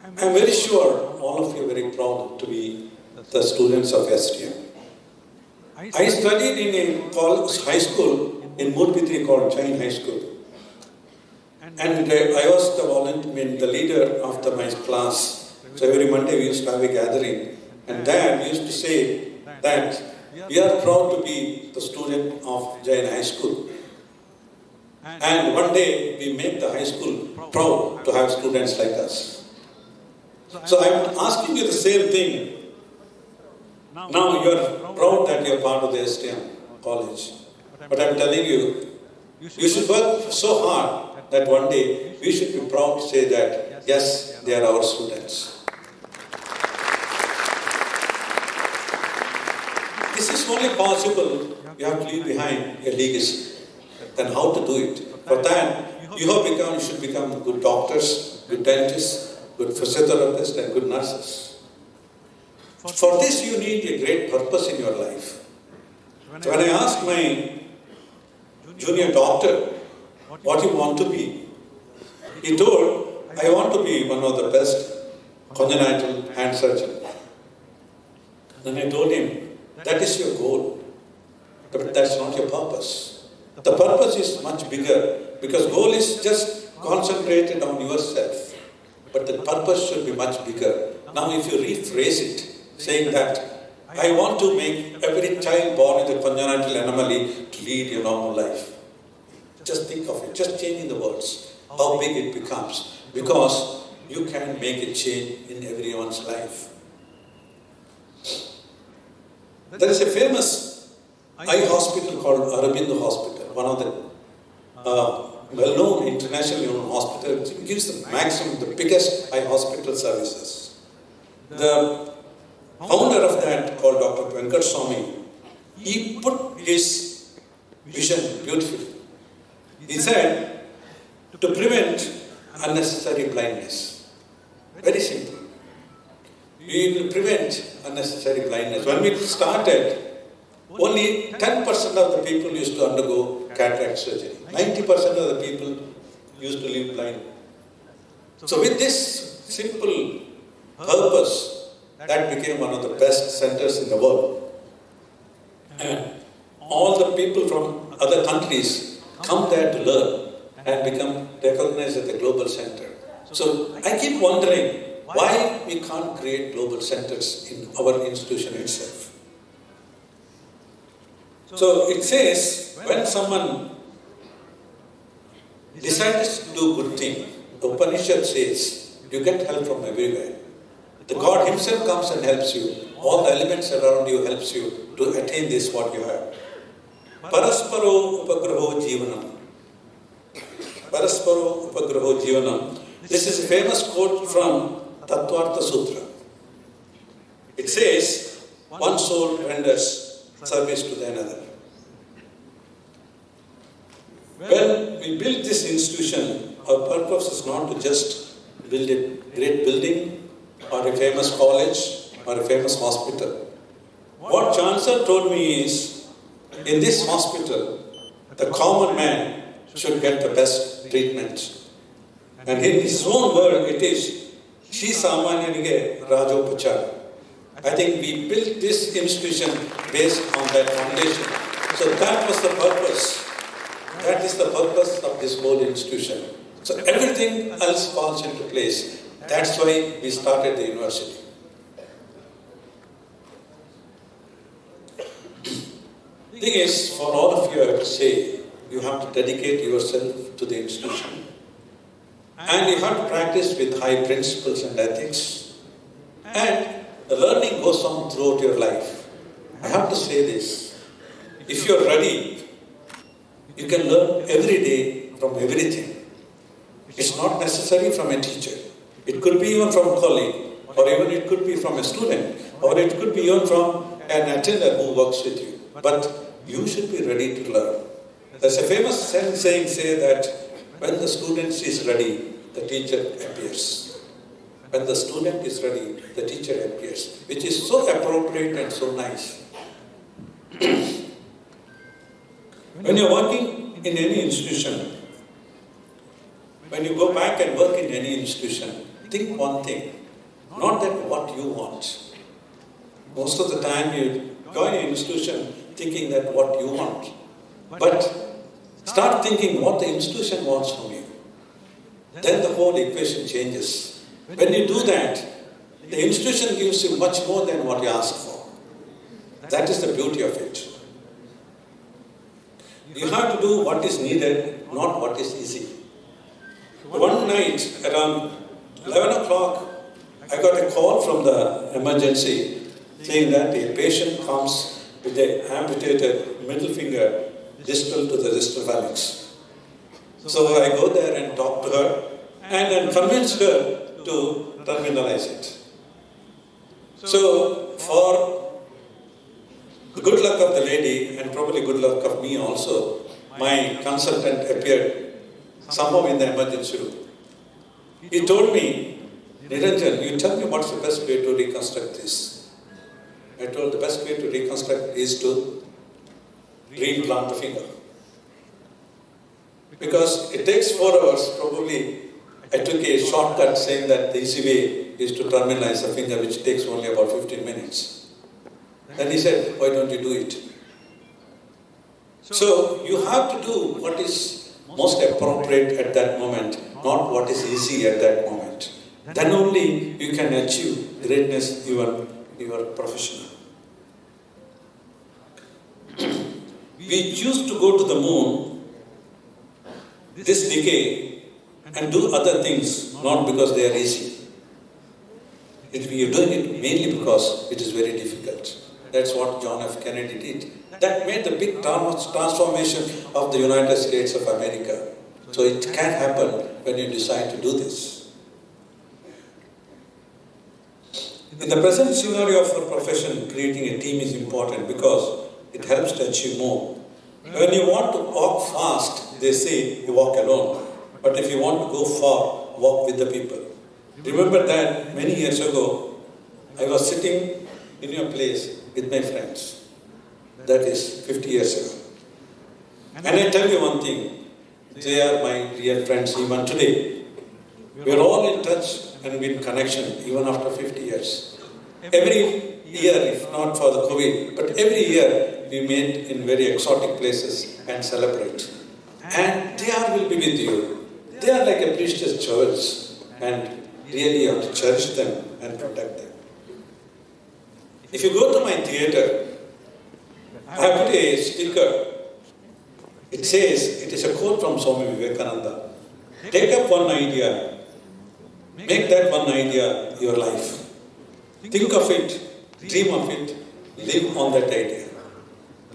I am very sure all of you are very proud to be the students of STM. I studied in a high school in Murpitri called Jain High School. And I was the leader of my class. So every Monday we used to have a gathering. And there we used to say that we are proud to be the student of Jain High School. And one day we make the high school proud to have students like us. So I'm asking you the same thing. Now you are proud that you are part of the STM college. But I'm telling you, you should work so hard that one day we should be proud to say that, yes, they are our students. This is only possible, you have to leave behind a legacy. Then how to do it? For that, you should become good doctors, good dentists, good physiotherapists, and good nurses. For this, you need a great purpose in your life. So when I asked my junior doctor what he want to be, he told, I want to be one of the best congenital hand surgeons. Then I told him, that is your goal, but that's not your purpose. The purpose is much bigger, because goal is just concentrated on yourself. But the purpose should be much bigger. Now if you rephrase it, saying that, I want to make every child born with a congenital anomaly to lead a normal life. Just think of it, just changing the words, how big it becomes. Because you can make a change in everyone's life. There is a famous eye hospital called Aurobindo Hospital, one of the well-known, internationally known hospital. It gives the biggest eye hospital services. The founder of that, called Dr. Venkata Swamy, he put his vision beautifully. He said, to prevent unnecessary blindness. Very simple. We will prevent unnecessary blindness. When we started, only 10% of the people used to undergo cataract surgery. 90% of the people used to live blind. So with this simple purpose, that became one of the best centers in the world. And all the people from other countries come there to learn and become recognized as a global center. So I keep wondering why we can't create global centers in our institution itself. So it says, when someone decides to do good thing, the Upanishad says, you get help from everywhere. The God himself comes and helps you. All the elements around you helps you to attain this what you have. Parasparo upagraho jivanam. Parasparo upagraho jivanam. This is a famous quote from Tattvartha Sutra. It says, one soul renders service to the another. When we build this institution, our purpose is not to just build a great building or a famous college or a famous hospital. What Chancellor told me is, in this hospital, the common man should get the best treatment. And in his own word, it is, Shri Samanyanige Rajopachara. I think we built this institution based on that foundation. So that was the purpose. That is the purpose of this whole institution. So everything else falls into place. That's why we started the university. The thing is, for all of you, I would say, you have to dedicate yourself to the institution. And you have to practice with high principles and ethics. And the learning goes on throughout your life. I have to say this. If you're ready, you can learn every day from everything. It's not necessary from a teacher. It could be even from a colleague, or even it could be from a student, or it could be even from an attendant who works with you. But you should be ready to learn. There's a famous saying that when the student is ready, the teacher appears. When the student is ready, the teacher appears, which is so appropriate and so nice. When you're working in any institution, when you go back and work in any institution, think one thing, not that what you want. Most of the time you join an institution thinking that what you want. But start thinking what the institution wants from you. Then the whole equation changes. When you do that, the institution gives you much more than what you ask for. That is the beauty of it. You have to do what is needed, not what is easy. One night around 11 o'clock, I got a call from the emergency saying that a patient comes with an amputated middle finger distal to the distal phalanx. So I go there and talk to her and then convince her to terminalize it. So for the good luck of the lady and probably good luck of me also, my consultant appeared somehow in the emergency room. He told me, Niranjan, you tell me what's the best way to reconstruct this. I told the best way to reconstruct is to reimplant the finger. Because it takes 4 hours, probably I took a shortcut saying that the easy way is to terminalize the finger, which takes only about 15 minutes. Then he said, why don't you do it? So you have to do what is most appropriate at that moment, not what is easy at that moment. Then only you can achieve greatness even in your profession. We choose to go to the moon this decade and do other things, not because they are easy. We are doing it mainly because it is very difficult. That's what John F. Kennedy did. That made the big transformation of the United States of America. So it can happen when you decide to do this. In the present scenario of our profession, creating a team is important because it helps to achieve more. When you want to walk fast, they say you walk alone. But if you want to go far, walk with the people. Remember that many years ago, I was sitting in your place with my friends. That is 50 years ago. And I tell you one thing, they are my real friends even today. We are all in touch and in connection even after 50 years. Every year, if not for the COVID, but every year we meet in very exotic places and celebrate. And they will be with you. They are like a precious jewels. and really you have to cherish them and protect them. If you go to my theatre, I have put a sticker. It says, it is a quote from Swami Vivekananda. Take up one idea, make that one idea your life. Think of it, dream of it, live on that idea.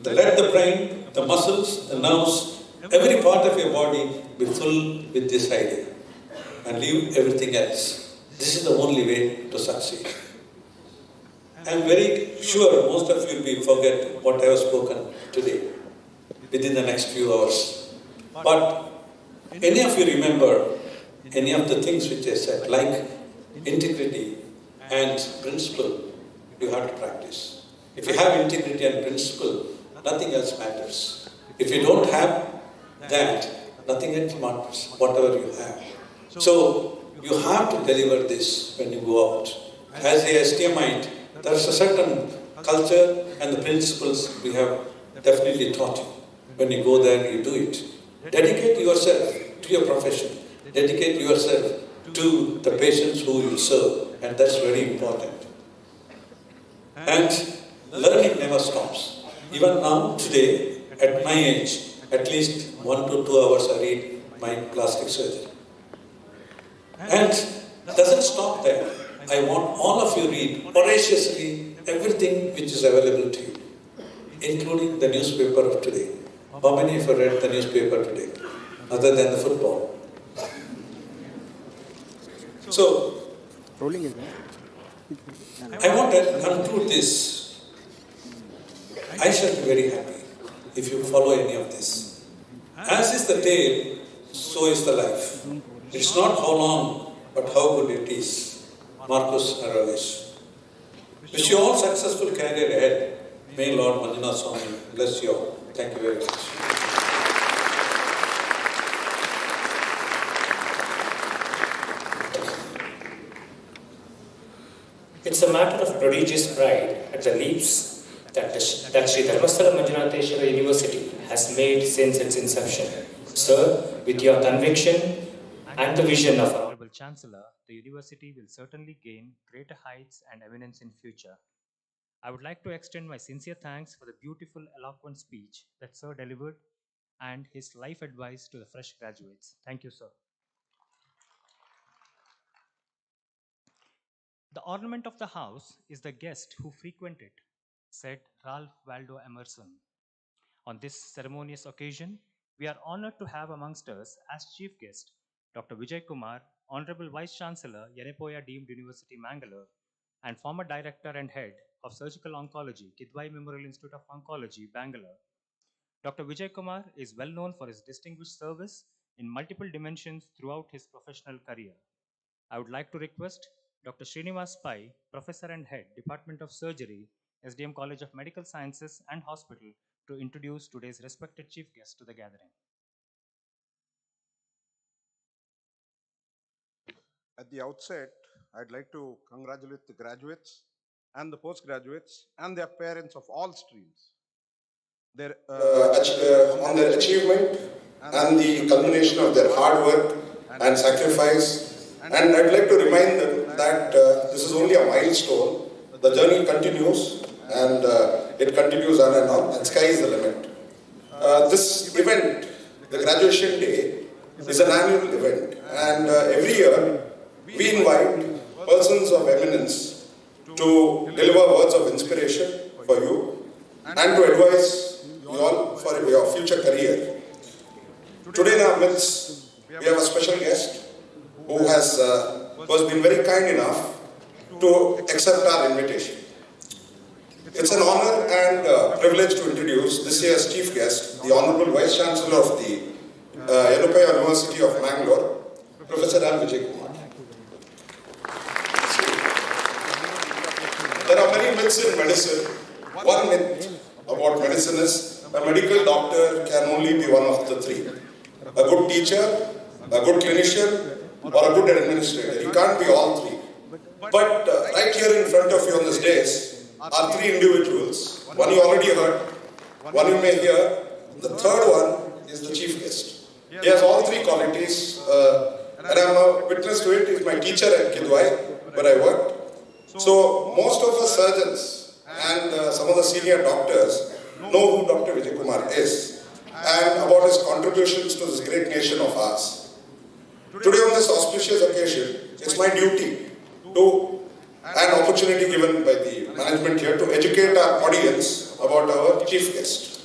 Let the brain, the muscles, the nerves, every part of your body be full with this idea and leave everything else. This is the only way to succeed. I am very sure most of you will forget what I have spoken today within the next few hours. But any of you remember any of the things which I said, like integrity and principle, you have to practice. If you have integrity and principle, nothing else matters. If you don't have that, nothing else matters, whatever you have. So, you have to deliver this when you go out. As a STMite, there is a certain culture and the principles we have definitely taught you. When you go there, you do it. Dedicate yourself to your profession. Dedicate yourself to the patients who you serve. And that's very important. And learning never stops. Even now, today, at my age, at least 1 to 2 hours I read my plastic surgery. And it doesn't stop there. I want all of you read voraciously everything which is available to you, including the newspaper of today. How many of you read the newspaper today, other than the football? So, I want to conclude this. I shall be very happy if you follow any of this. As is the tale, so is the life. It's not how long, but how good it is. Marcus Aurelius. Wish you all successful career ahead. May Lord Manjunath Swami bless you all. Thank you very much. It's a matter of prodigious pride at the leaps that Sri Dharmasthala Manjunatheshwara University has made since its inception. Sir, with your conviction and the vision of our Honorable Chancellor, the university will certainly gain greater heights and eminence in future. I would like to extend my sincere thanks for the beautiful, eloquent speech that Sir delivered and his life advice to the fresh graduates. Thank you, sir. The ornament of the house is the guest who frequent it, said Ralph Waldo Emerson. On this ceremonious occasion, we are honored to have amongst us as chief guest Dr. Vijay Kumar, Honorable Vice Chancellor, Yenepoya Deemed University, Mangalore, and former Director and Head of Surgical Oncology, Kidwai Memorial Institute of Oncology, Bangalore. Dr. Vijay Kumar is well known for his distinguished service in multiple dimensions throughout his professional career. I would like to request Dr. Srinivas Pai, Professor and Head, Department of Surgery, SDM College of Medical Sciences and Hospital, to introduce today's respected chief guest to the gathering. At the outset, I'd like to congratulate the graduates and the postgraduates and their parents of all streams on their achievement and the culmination of their hard work and sacrifice. And I'd like to remind them that this is only a milestone. The journey continues, and it continues on and on, and sky is the limit. This event, the graduation day, is an annual event, and every year we invite persons of eminence to deliver words of inspiration for you and to advise you all for your future career. Today in our midst, we have a special guest who has been very kind enough to accept our invitation. It's an honor and privilege to introduce this year's chief guest, the Honorable Vice Chancellor of the Yenepoya University of Mangalore, Professor M. Vijay Kumar. There are many myths in medicine. One myth about medicine is a medical doctor can only be one of the three. A good teacher, a good clinician, or a good administrator. He can't be all three. But right here in front of you on this dais are three individuals. One you already heard, one you may hear. The third one is the chief guest. He has all three qualities, and I'm a witness to it. He's my teacher at Kidwai, where I worked. So most of us surgeons and some of the senior doctors know who Dr. Vijay Kumar is and about his contributions to this great nation of ours. Today on this auspicious occasion, it's my duty to an opportunity given by the management here to educate our audience about our chief guest.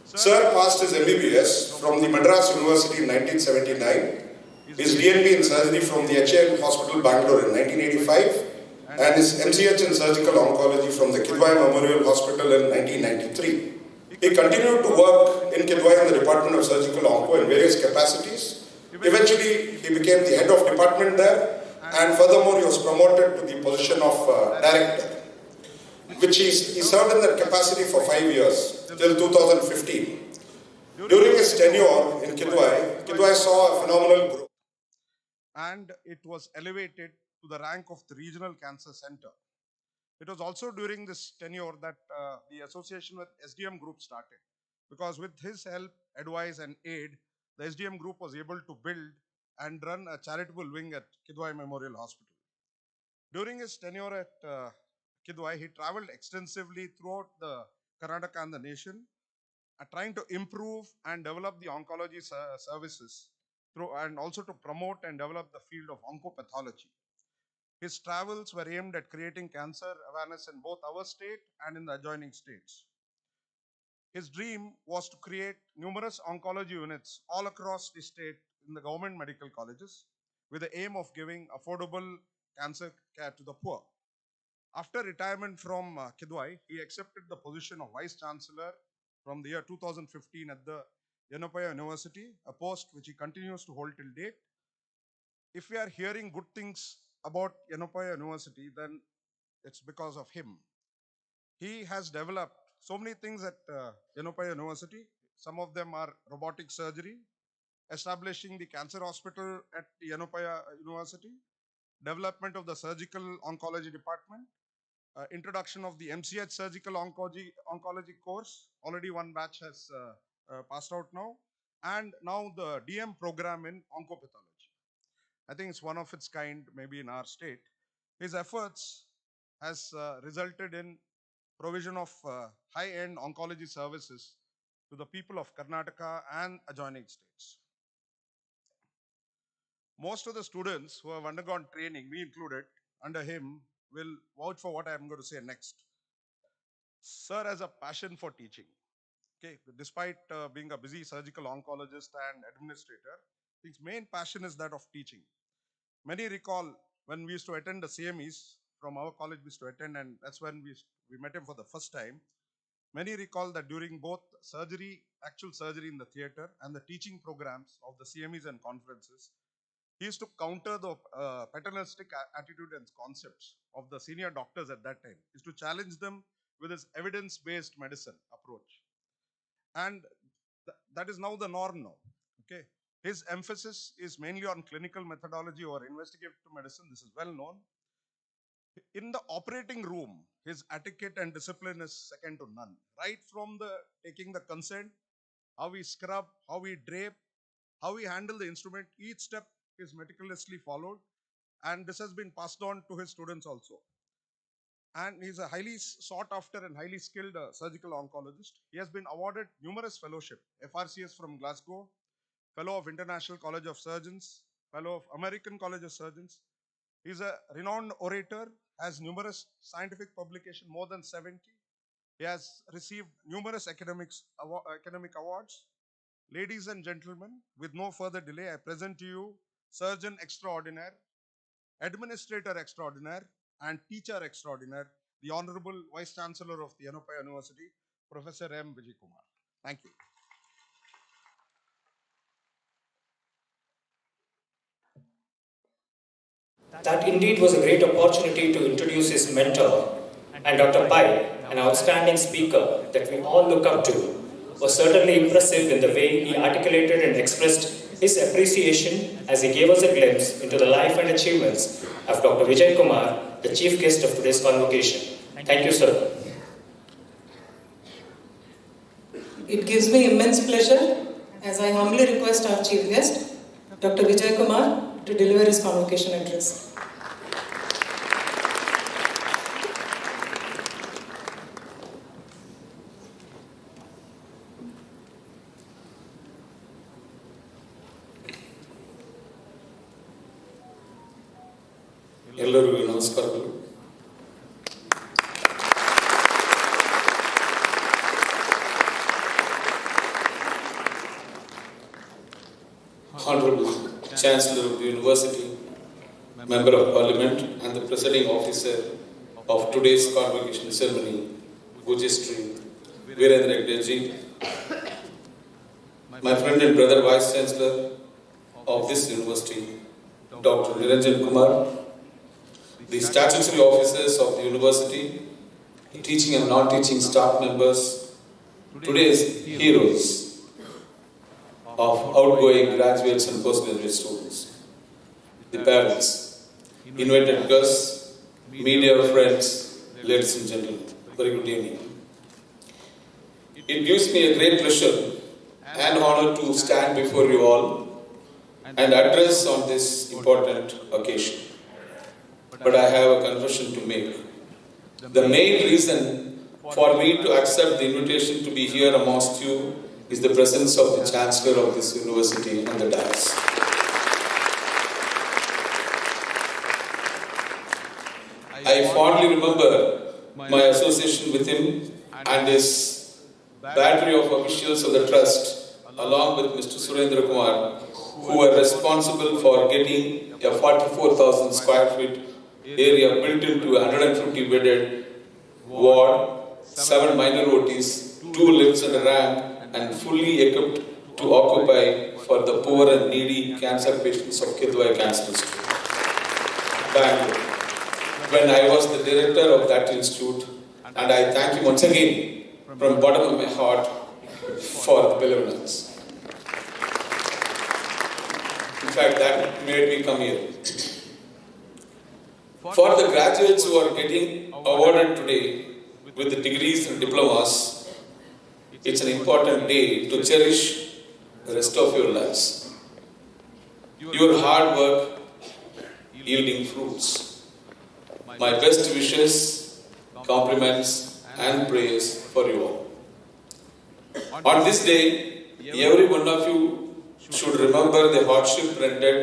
Sir passed his MBBS from the Madras University in 1979, his DNB in surgery from the HAL Hospital, Bangalore in 1985, and his MCH in surgical oncology from the Kidwai Memorial Hospital in 1993. He continued to work in Kidwai in the Department of Surgical Onco in various capacities. Eventually, he became the head of department there, and furthermore, he was promoted to the position of director, which he served in that capacity for 5 years, till 2015. During his tenure in Kidwai saw a phenomenal growth. And it was elevated to the rank of the Regional Cancer Center. It was also during this tenure that the association with SDM Group started, because with his help, advice and aid, the SDM Group was able to build and run a charitable wing at Kidwai Memorial Hospital. During his tenure at Kidwai, he traveled extensively throughout the Karnataka and the nation, trying to improve and develop the oncology services and also to promote and develop the field of oncopathology. His travels were aimed at creating cancer awareness in both our state and in the adjoining states. His dream was to create numerous oncology units all across the state in the government medical colleges with the aim of giving affordable cancer care to the poor. After retirement from Kidwai, he accepted the position of Vice Chancellor from the year 2015 at the Yenopaya University, a post which he continues to hold till date. If we are hearing good things about Yenopaya University, then it's because of him. He has developed so many things at Yenopaya University. Some of them are robotic surgery, establishing the cancer hospital at Yenopaya University, development of the surgical oncology department, introduction of the MCH surgical oncology course. Already one batch has passed out now, and now the DM program in oncopathology. I think it's one of its kind, maybe in our state. His efforts has resulted in provision of high-end oncology services to the people of Karnataka and adjoining states. Most of the students who have undergone training, me included, under him, will vouch for what I am going to say next. Sir has a passion for teaching. Okay, despite being a busy surgical oncologist and administrator, his main passion is that of teaching. Many recall when we used to attend the CMEs from our college, we used to attend, and that's when we met him for the first time. Many recall that during both surgery, actual surgery in the theater, and the teaching programs of the CMEs and conferences, he used to counter the paternalistic attitude and concepts of the senior doctors at that time. He used to challenge them with his evidence-based medicine approach. And that is now the norm now. Okay. His emphasis is mainly on clinical methodology or investigative medicine. This is well known. In the operating room, his etiquette and discipline is second to none. Right from the taking the consent, how we scrub, how we drape, how we handle the instrument, each step is meticulously followed, and this has been passed on to his students also. And he's a highly sought after and highly skilled surgical oncologist. He has been awarded numerous fellowships, FRCS from Glasgow, Fellow of International College of Surgeons, Fellow of American College of Surgeons. He's a renowned orator, has numerous scientific publications, more than 70. He has received numerous academic awards. Ladies and gentlemen, with no further delay, I present to you Surgeon Extraordinaire, Administrator Extraordinaire, and Teacher Extraordinaire, the Honorable Vice Chancellor of the Yenopaya University, Professor M. Vijay Kumar. Thank you. That indeed was a great opportunity to introduce his mentor, and Dr. Pai, an outstanding speaker that we all look up to, was certainly impressive in the way he articulated and expressed his appreciation as he gave us a glimpse into the life and achievements of Dr. Vijay Kumar, the chief guest of today's convocation. Thank you, sir. It gives me immense pleasure as I humbly request our chief guest Dr. Vijay Kumar to deliver his convocation address. ಎಲ್ಲರಿಗೂ ನಮಸ್ಕಾರಗಳು. Honorable Chancellor of the University, Member of Parliament and the Presiding Officer of today's convocation ceremony, Pujya Shri Virendra Hegde, my friend and brother Vice Chancellor of this university, Dr. Niranjan Kumar, the statutory officers of the university, teaching and non-teaching staff members, today's heroes of outgoing graduates and postgraduate students, the parents, invited guests, media friends, ladies and gentlemen, very good evening. It gives me a great pleasure and honor to stand before you all and address on this important occasion. But I have a confession to make. The main reason for me to accept the invitation to be here amongst you is the presence of the Chancellor of this university on the dais. I fondly remember my association with him and his battery of officials of the trust, along with Mr. Surendra Kumar, who were responsible for getting a 44,000 square feet area built into a 150 bedded ward, 7 minor OTs, 2 lifts and a ramp, and fully equipped to occupy for the poor and needy cancer patients of Kidwai Cancer Institute, Bangalore, when I was the director of that institute, and I thank you once again from the bottom of my heart for the benevolence. In fact, that made me come here. For the graduates who are getting awarded today with the degrees and diplomas, it's an important day to cherish the rest of your lives. Your hard work yielding fruits. My best wishes, compliments and prayers for you all. On this day, every one of you should remember the hardship rendered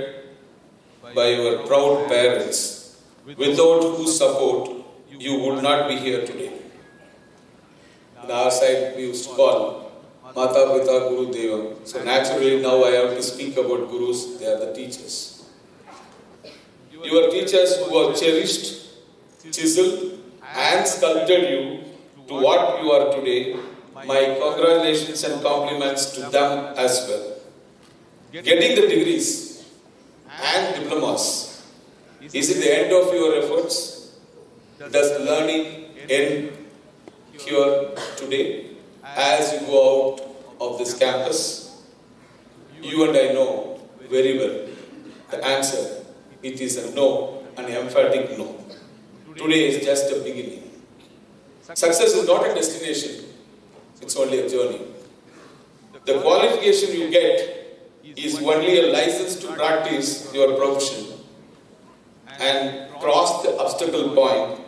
by your proud parents, without whose support you would not be here today. In our side, we used to call Mata Pita Guru Deva. So naturally now I have to speak about Gurus, they are the teachers. Your teachers who have cherished, chiseled and sculpted you to what you are today, my congratulations and compliments to them as well. Getting the degrees and diplomas, is it the end of your efforts? Does learning end here today as you go out of this campus? You and I know very well the answer. It is a no, an emphatic no. Today is just a beginning. Success is not a destination, it's only a journey. The qualification you get is only a license to practice your profession and cross the obstacle point,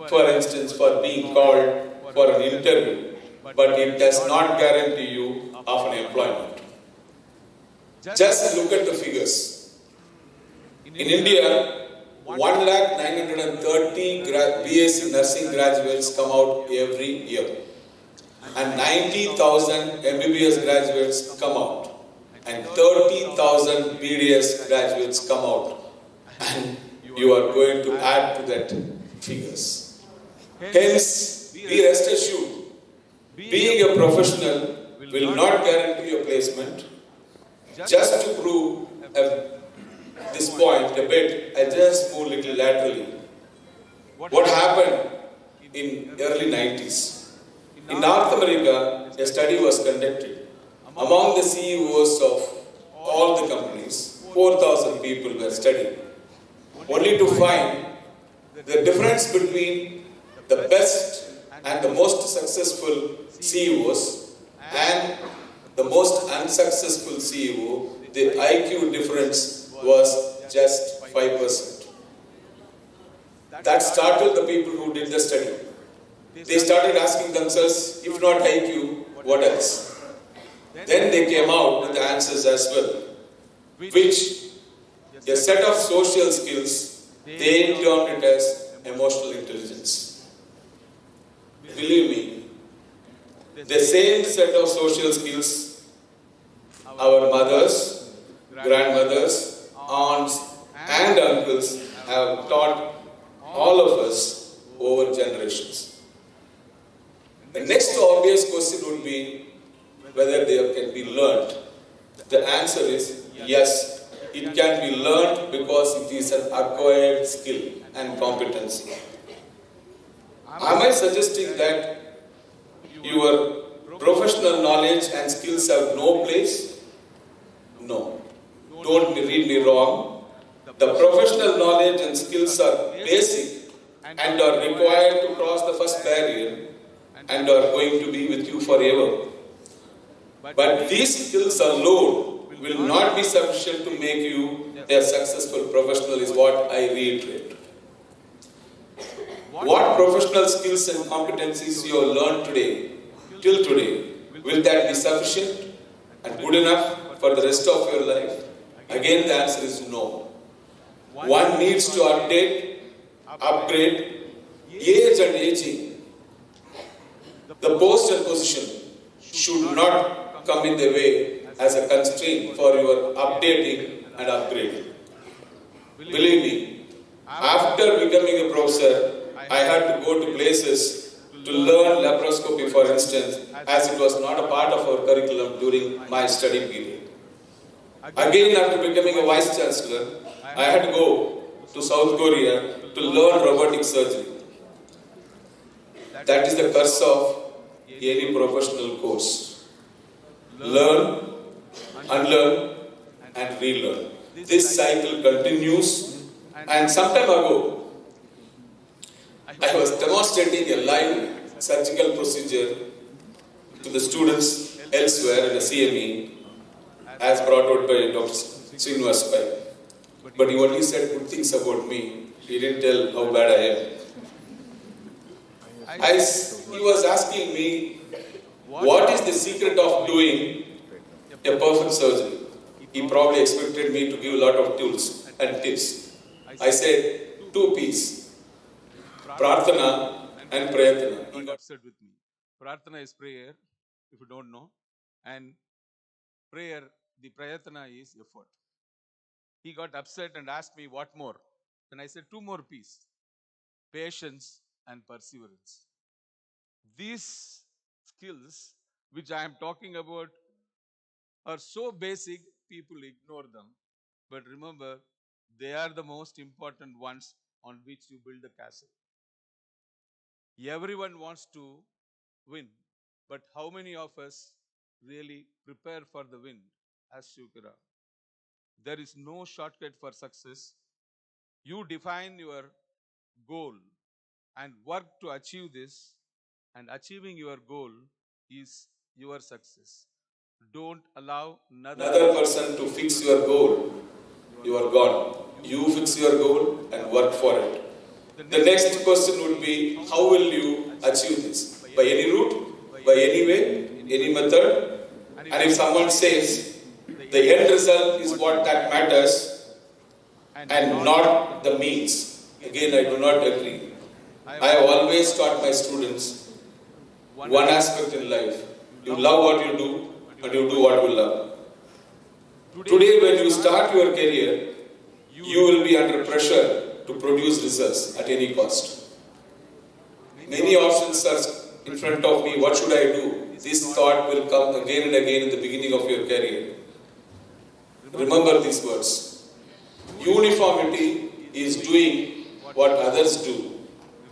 for instance, for being called for an interview, but it does not guarantee you of an employment. Just look at the figures. In India, 1,930,000 BSc nursing graduates come out every year, and 90,000 MBBS graduates come out, and 30,000 BDS graduates come out, and you are going to add to that figures. Hence, be rest assured, being a professional will not guarantee a placement. Just to prove this point a bit, I just move a little laterally. What happened in early 90s? In North America, a study was conducted. Among the CEOs of all the companies, 4,000 people were studied, only to find the difference between the best and the most successful CEOs and the most unsuccessful CEO the IQ difference was just 5%. That startled the people who did the study. They started asking themselves, if not IQ, what else? Then they came out with the answers as well, which a set of social skills, they termed it as emotional intelligence. Believe me, the same set of social skills our mothers, grandmothers, aunts and uncles have taught all of us over generations. The next obvious question would be whether they can be learned. The answer is yes, it can be learned because it is an acquired skill and competency. Am I suggesting that your professional knowledge and skills have no place? No. Don't read me wrong. The professional knowledge and skills are basic and are required to cross the first barrier and are going to be with you forever. But these skills alone will not be sufficient to make you a successful professional is what I reiterate. What professional skills and competencies you have learned today, till today, will that be sufficient and good enough for the rest of your life? Again, the answer is no. One needs to update, upgrade, age and aging. The post and position should not come in the way as a constraint for your updating and upgrading. Believe me, after becoming a professor, I had to go to places to learn laparoscopy, for instance, as it was not a part of our curriculum during my study period. Again, after becoming a vice chancellor, I had to go to South Korea to learn robotic surgery. That is the curse of any professional course. Learn, unlearn, and relearn. This cycle continues, and some time ago, I was demonstrating a live surgical procedure to the students elsewhere in a CME as brought out by Dr. Srinivas Pai. But he only said good things about me. He didn't tell how bad I am. He was asking me, what is the secret of doing a perfect surgery? He probably expected me to give a lot of tools and tips. I said, 2 P's, Prarthana and Prayatana. He got upset with me. Prarthana is prayer, if you don't know, and prayer, the Prayatana is effort. He got upset and asked me what more. Then I said 2 more P's, patience and perseverance. These skills which I am talking about are so basic, people ignore them. But remember, they are the most important ones on which you build the castle. Everyone wants to win, but how many of us really prepare for the win? As Shukara. There is no shortcut for success. You define your goal and work to achieve this, and achieving your goal is your success. Don't allow another person to fix your goal. You are gone. You fix your goal and work for it. The next question would be, how will you achieve this? By any route? By any way? Any method? And if someone says, the end result is what that matters and not the means, again I do not agree. I have always taught my students one aspect in life. You love what you do and you do what you love. Today when you start your career, you will be under pressure to produce results at any cost. Many options are in front of me. What should I do? This thought will come again and again in the beginning of your career. Remember these words. Uniformity is doing what others do,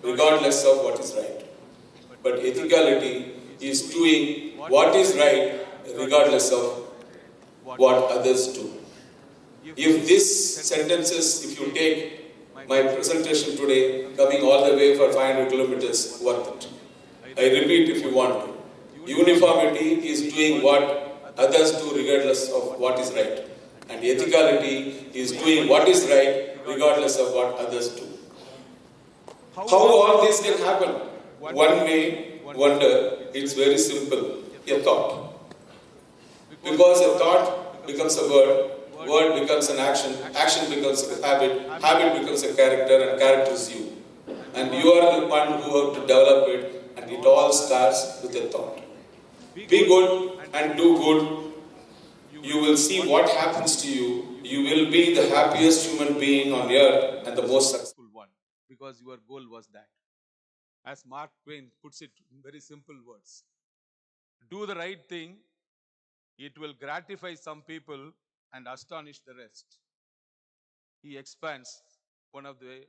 regardless of what is right. But ethicality is doing what is right, regardless of what others do. If these sentences, if you take my presentation today, coming all the way for 500 kilometers, worth it. I repeat if you want to. Uniformity is doing what others do regardless of what is right. And ethicality is doing what is right regardless of what others do. How all this can happen? One may wonder, it's very simple, a thought. Because a thought becomes a word becomes an action, action becomes a habit, habit becomes a character, and character is you. And you are the one who have to develop it, and it all starts with a thought. Be good and do good. You will see what happens to you. You will be the happiest human being on earth and the most successful one. Because your goal was that. As Mark Twain puts it in very simple words, do the right thing, it will gratify some people and astonish the rest. He expands, one of the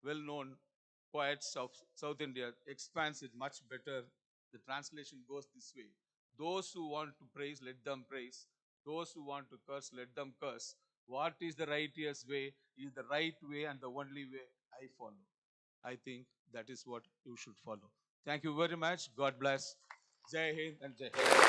well-known poets of South India expands it much better. The translation goes this way: those who want to praise, let them praise. Those who want to curse, let them curse. What is the righteous way is the right way and the only way I follow. I think that is what you should follow. Thank you very much. God bless. Jai Hind and Jai Hind.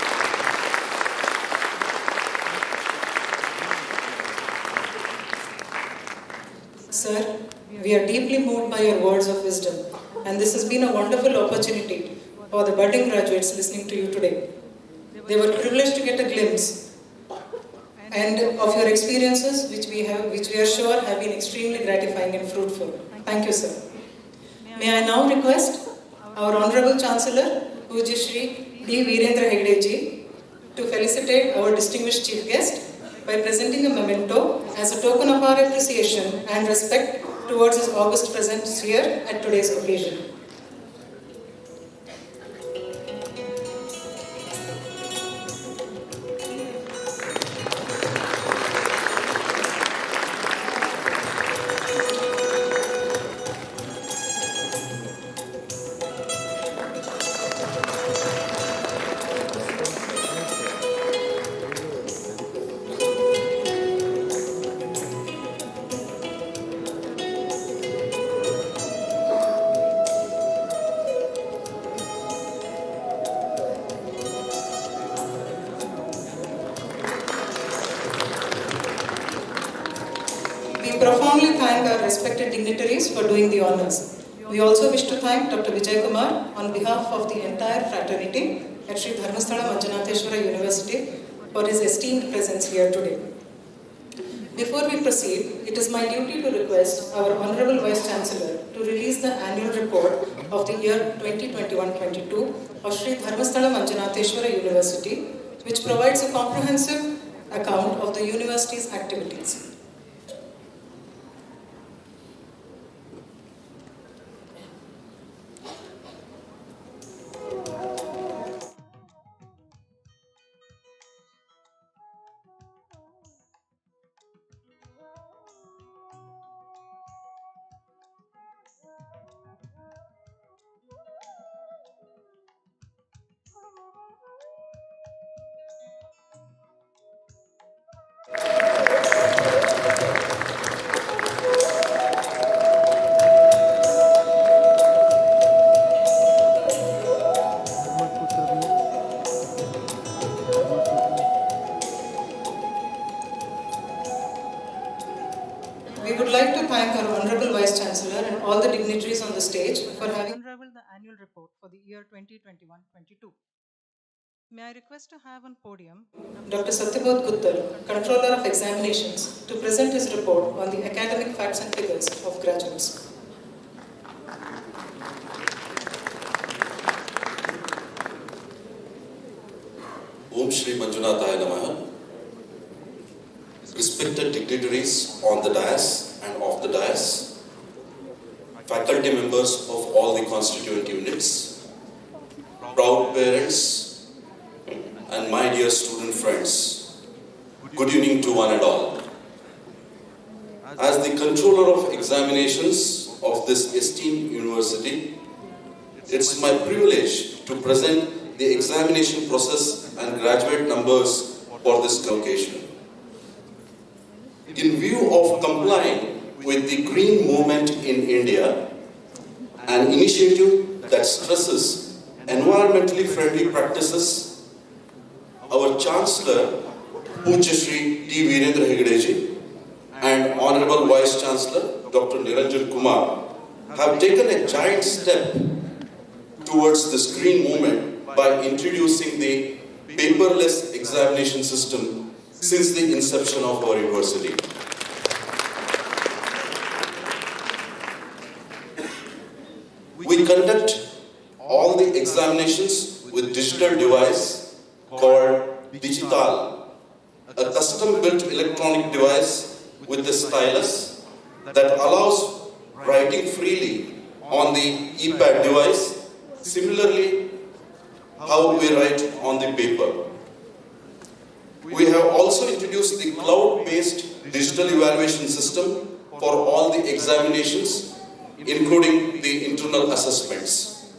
Sir, we are deeply moved by your words of wisdom, and this has been a wonderful opportunity for the budding graduates listening to you today. They were privileged to get a glimpse and of your experiences, which we are sure have been extremely gratifying and fruitful. Thank you, sir. May I now request our Honorable Chancellor, Pujya Shri D. Virendra Hegde ji, to felicitate our distinguished chief guest by presenting a memento as a token of our appreciation and respect towards his august presence here at today's occasion. Profoundly thank our respected dignitaries for doing the honors. We also wish to thank Dr. Vijay Kumar on behalf of the entire fraternity at Sri Dharmasthala Manjunatheshwara University for his esteemed presence here today. Before we proceed, it is my duty to request our Honorable Vice Chancellor to release the annual report of the year 2021-22 of Sri Dharmasthala Manjunatheshwara University, which provides a comprehensive account of the university's activities. We would like to thank our Honorable Vice Chancellor and all the dignitaries on the stage for having unraveled the annual report for the year 2021-22. May I request to have on podium Dr. Satyabodh Guttal, Controller of Examinations, to present his report on the academic facts and figures of graduates. Om Shri Manjunathaya Namaha. Respected dignitaries on the dais and off the dais, faculty members of all the constituent units, proud parents, and my dear student friends, good evening to one and all. As the controller of examinations of this esteemed university, it's my privilege to present the examination process and graduate numbers for this occasion. In view of complying with the Green Movement in India, an initiative that stresses environmentally friendly practices, our Chancellor, Pujya Shri D. Virendra Hegedeji and Honorable Vice Chancellor Dr. Niranjan Kumar have taken a giant step towards this green movement by introducing the paperless examination system since the inception of our university. We conduct all the examinations with digital device called Digital, a custom-built electronic device with a stylus that allows writing freely on the ePad device, similarly how we write on the paper. We have also introduced the cloud-based digital evaluation system for all the examinations, including the internal assessments.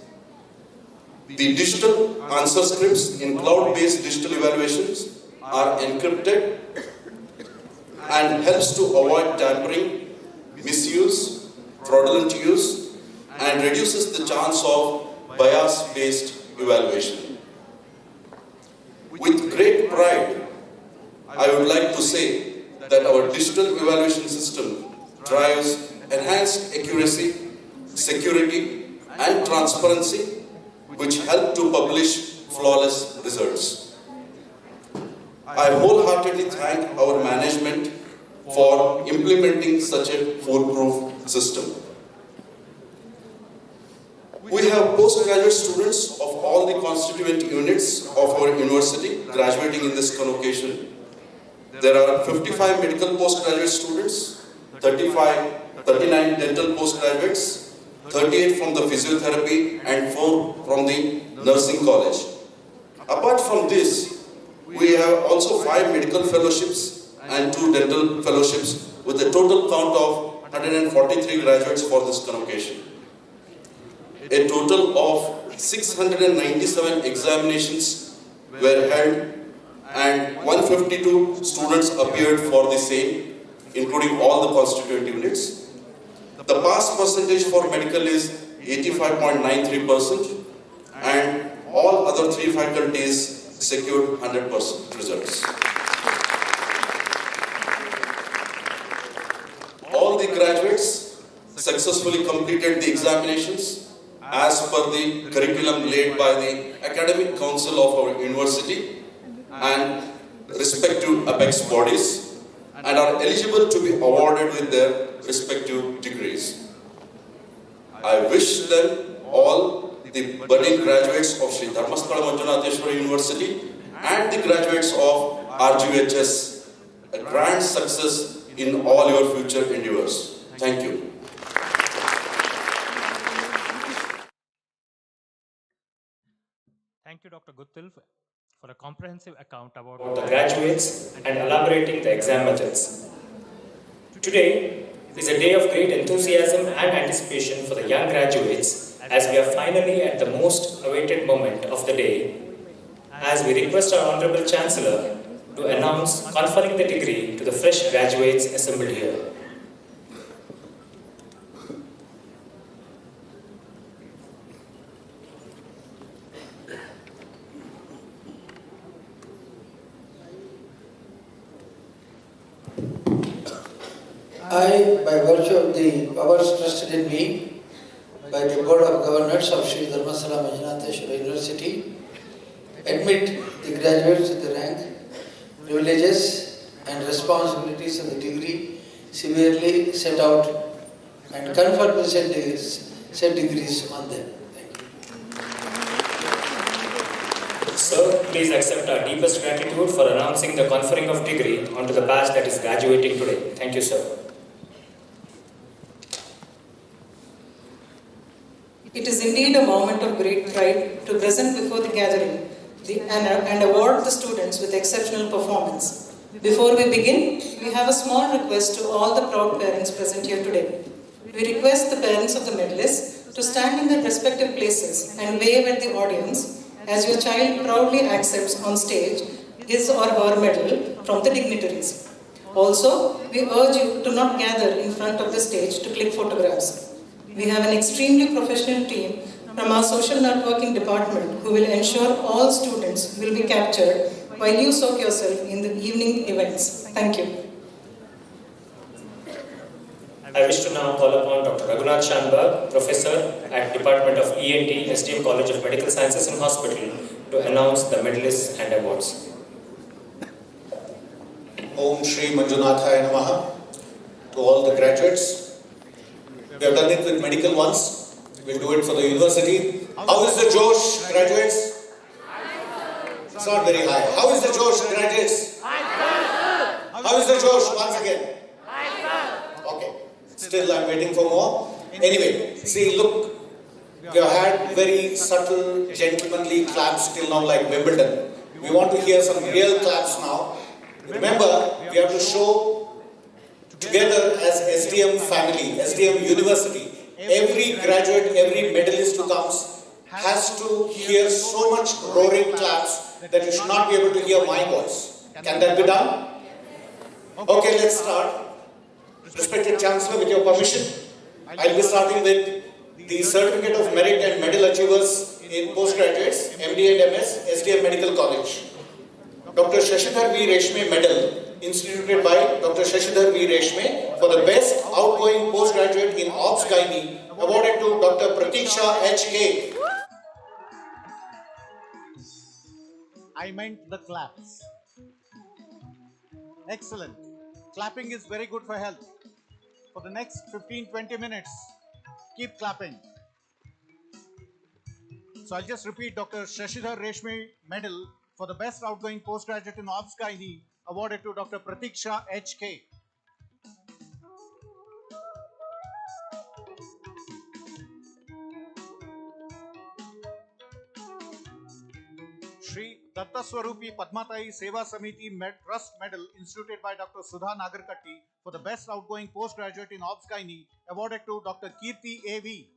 The digital answer scripts in cloud-based digital evaluations are encrypted and helps to avoid tampering, misuse, fraudulent use, and reduces the chance of bias-based evaluation. With great pride, I would like to say that our digital evaluation system drives enhanced accuracy, security, and transparency, which help to publish flawless results. I wholeheartedly thank our management for implementing such a foolproof system. We have postgraduate students of all the constituent units of our university graduating in this convocation. There are 55 medical postgraduate students, 39 dental postgraduates, 38 from the physiotherapy, and 4 from the nursing college. Apart from this, we have also 5 medical fellowships and 2 dental fellowships with a total count of 143 graduates for this convocation. A total of 697 examinations were held and 152 students appeared for the same, including all the constituent units. The pass percentage for medical is 85.93% and all other 3 faculties secured 100% results. All the graduates successfully completed the examinations as per the curriculum laid by the Academic Council of our university and respective apex bodies, and are eligible to be awarded with their respective degrees. I wish them all, the budding graduates of Sri Dharmasthala Manjunatheshwara University and the graduates of RGHS, a grand success in all your future endeavors. Thank you. Thank you, Dr. Guttil, for a comprehensive account about the graduates and elaborating the exam methods. Today is a day of great enthusiasm and anticipation for the young graduates, as we are finally at the most awaited moment of the day, as we request our Honorable Chancellor to announce conferring the degree to the fresh graduates assembled here. I, by virtue of the powers vested in me by the Board of Governors of Sri Dharmasthala Manjunatheshwara University, admit the graduates with the rank, privileges and responsibilities of the degree severely set out and confer the said degrees on them. Sir, please accept our deepest gratitude for announcing the conferring of degree onto the batch that is graduating today. Thank you, sir. It is indeed a moment of great pride to present before the gathering and award the students with exceptional performance. Before we begin, we have a small request to all the proud parents present here today. We request the parents of the medalists to stand in their respective places and wave at the audience as your child proudly accepts on stage his or her medal from the dignitaries. Also, we urge you to not gather in front of the stage to click photographs. We have an extremely professional team from our social networking department who will ensure all students will be captured while you soak yourself in the evening events. Thank you. I wish to now call upon Dr. Raghunath Shanbhag, Professor at Department of ENT, SDM College of Medical Sciences and Hospital, to announce the medalists and awards. Om Shri Manjunathaya Namaha. To all the graduates, we have done it with medical once, we'll do it for the university. How is the Josh, graduates? It's not very high. How is the Josh, graduates? How is the Josh, once again? Okay, still I'm waiting for more. Anyway, see, look, we have had very subtle, gentlemanly claps till now, like Wimbledon. We want to hear some real claps now. Remember, we have to show together as SDM family, SDM University, every graduate, every medalist who comes has to hear so much roaring claps that you should not be able to hear my voice. Can that be done? Okay, let's start. Respected Chancellor, with your permission, I'll be starting with the Certificate of Merit and Medal Achievers in Postgraduates, MD and MS, SDM Medical College. Dr. Shashidhar V. Reshme Medal, instituted by Dr. Shashidhar V. Reshme for the Best Outgoing Postgraduate in Obs Gynae, awarded to Dr. Pratiksha H.K. I meant the claps. Excellent. Clapping is very good for health. For the next 15-20 minutes, keep clapping. So I'll just repeat: Dr. Shashidhar Reshme Medal for the Best Outgoing Postgraduate in Obs Gynae, awarded to Dr. Pratiksha H.K. Shri Dattaswarupi Padmatai Seva Samiti Trust Medal, instituted by Dr. Sudha Nagarkatti for the Best Outgoing Postgraduate in Obs Gynae, awarded to Dr. Kirti A.V.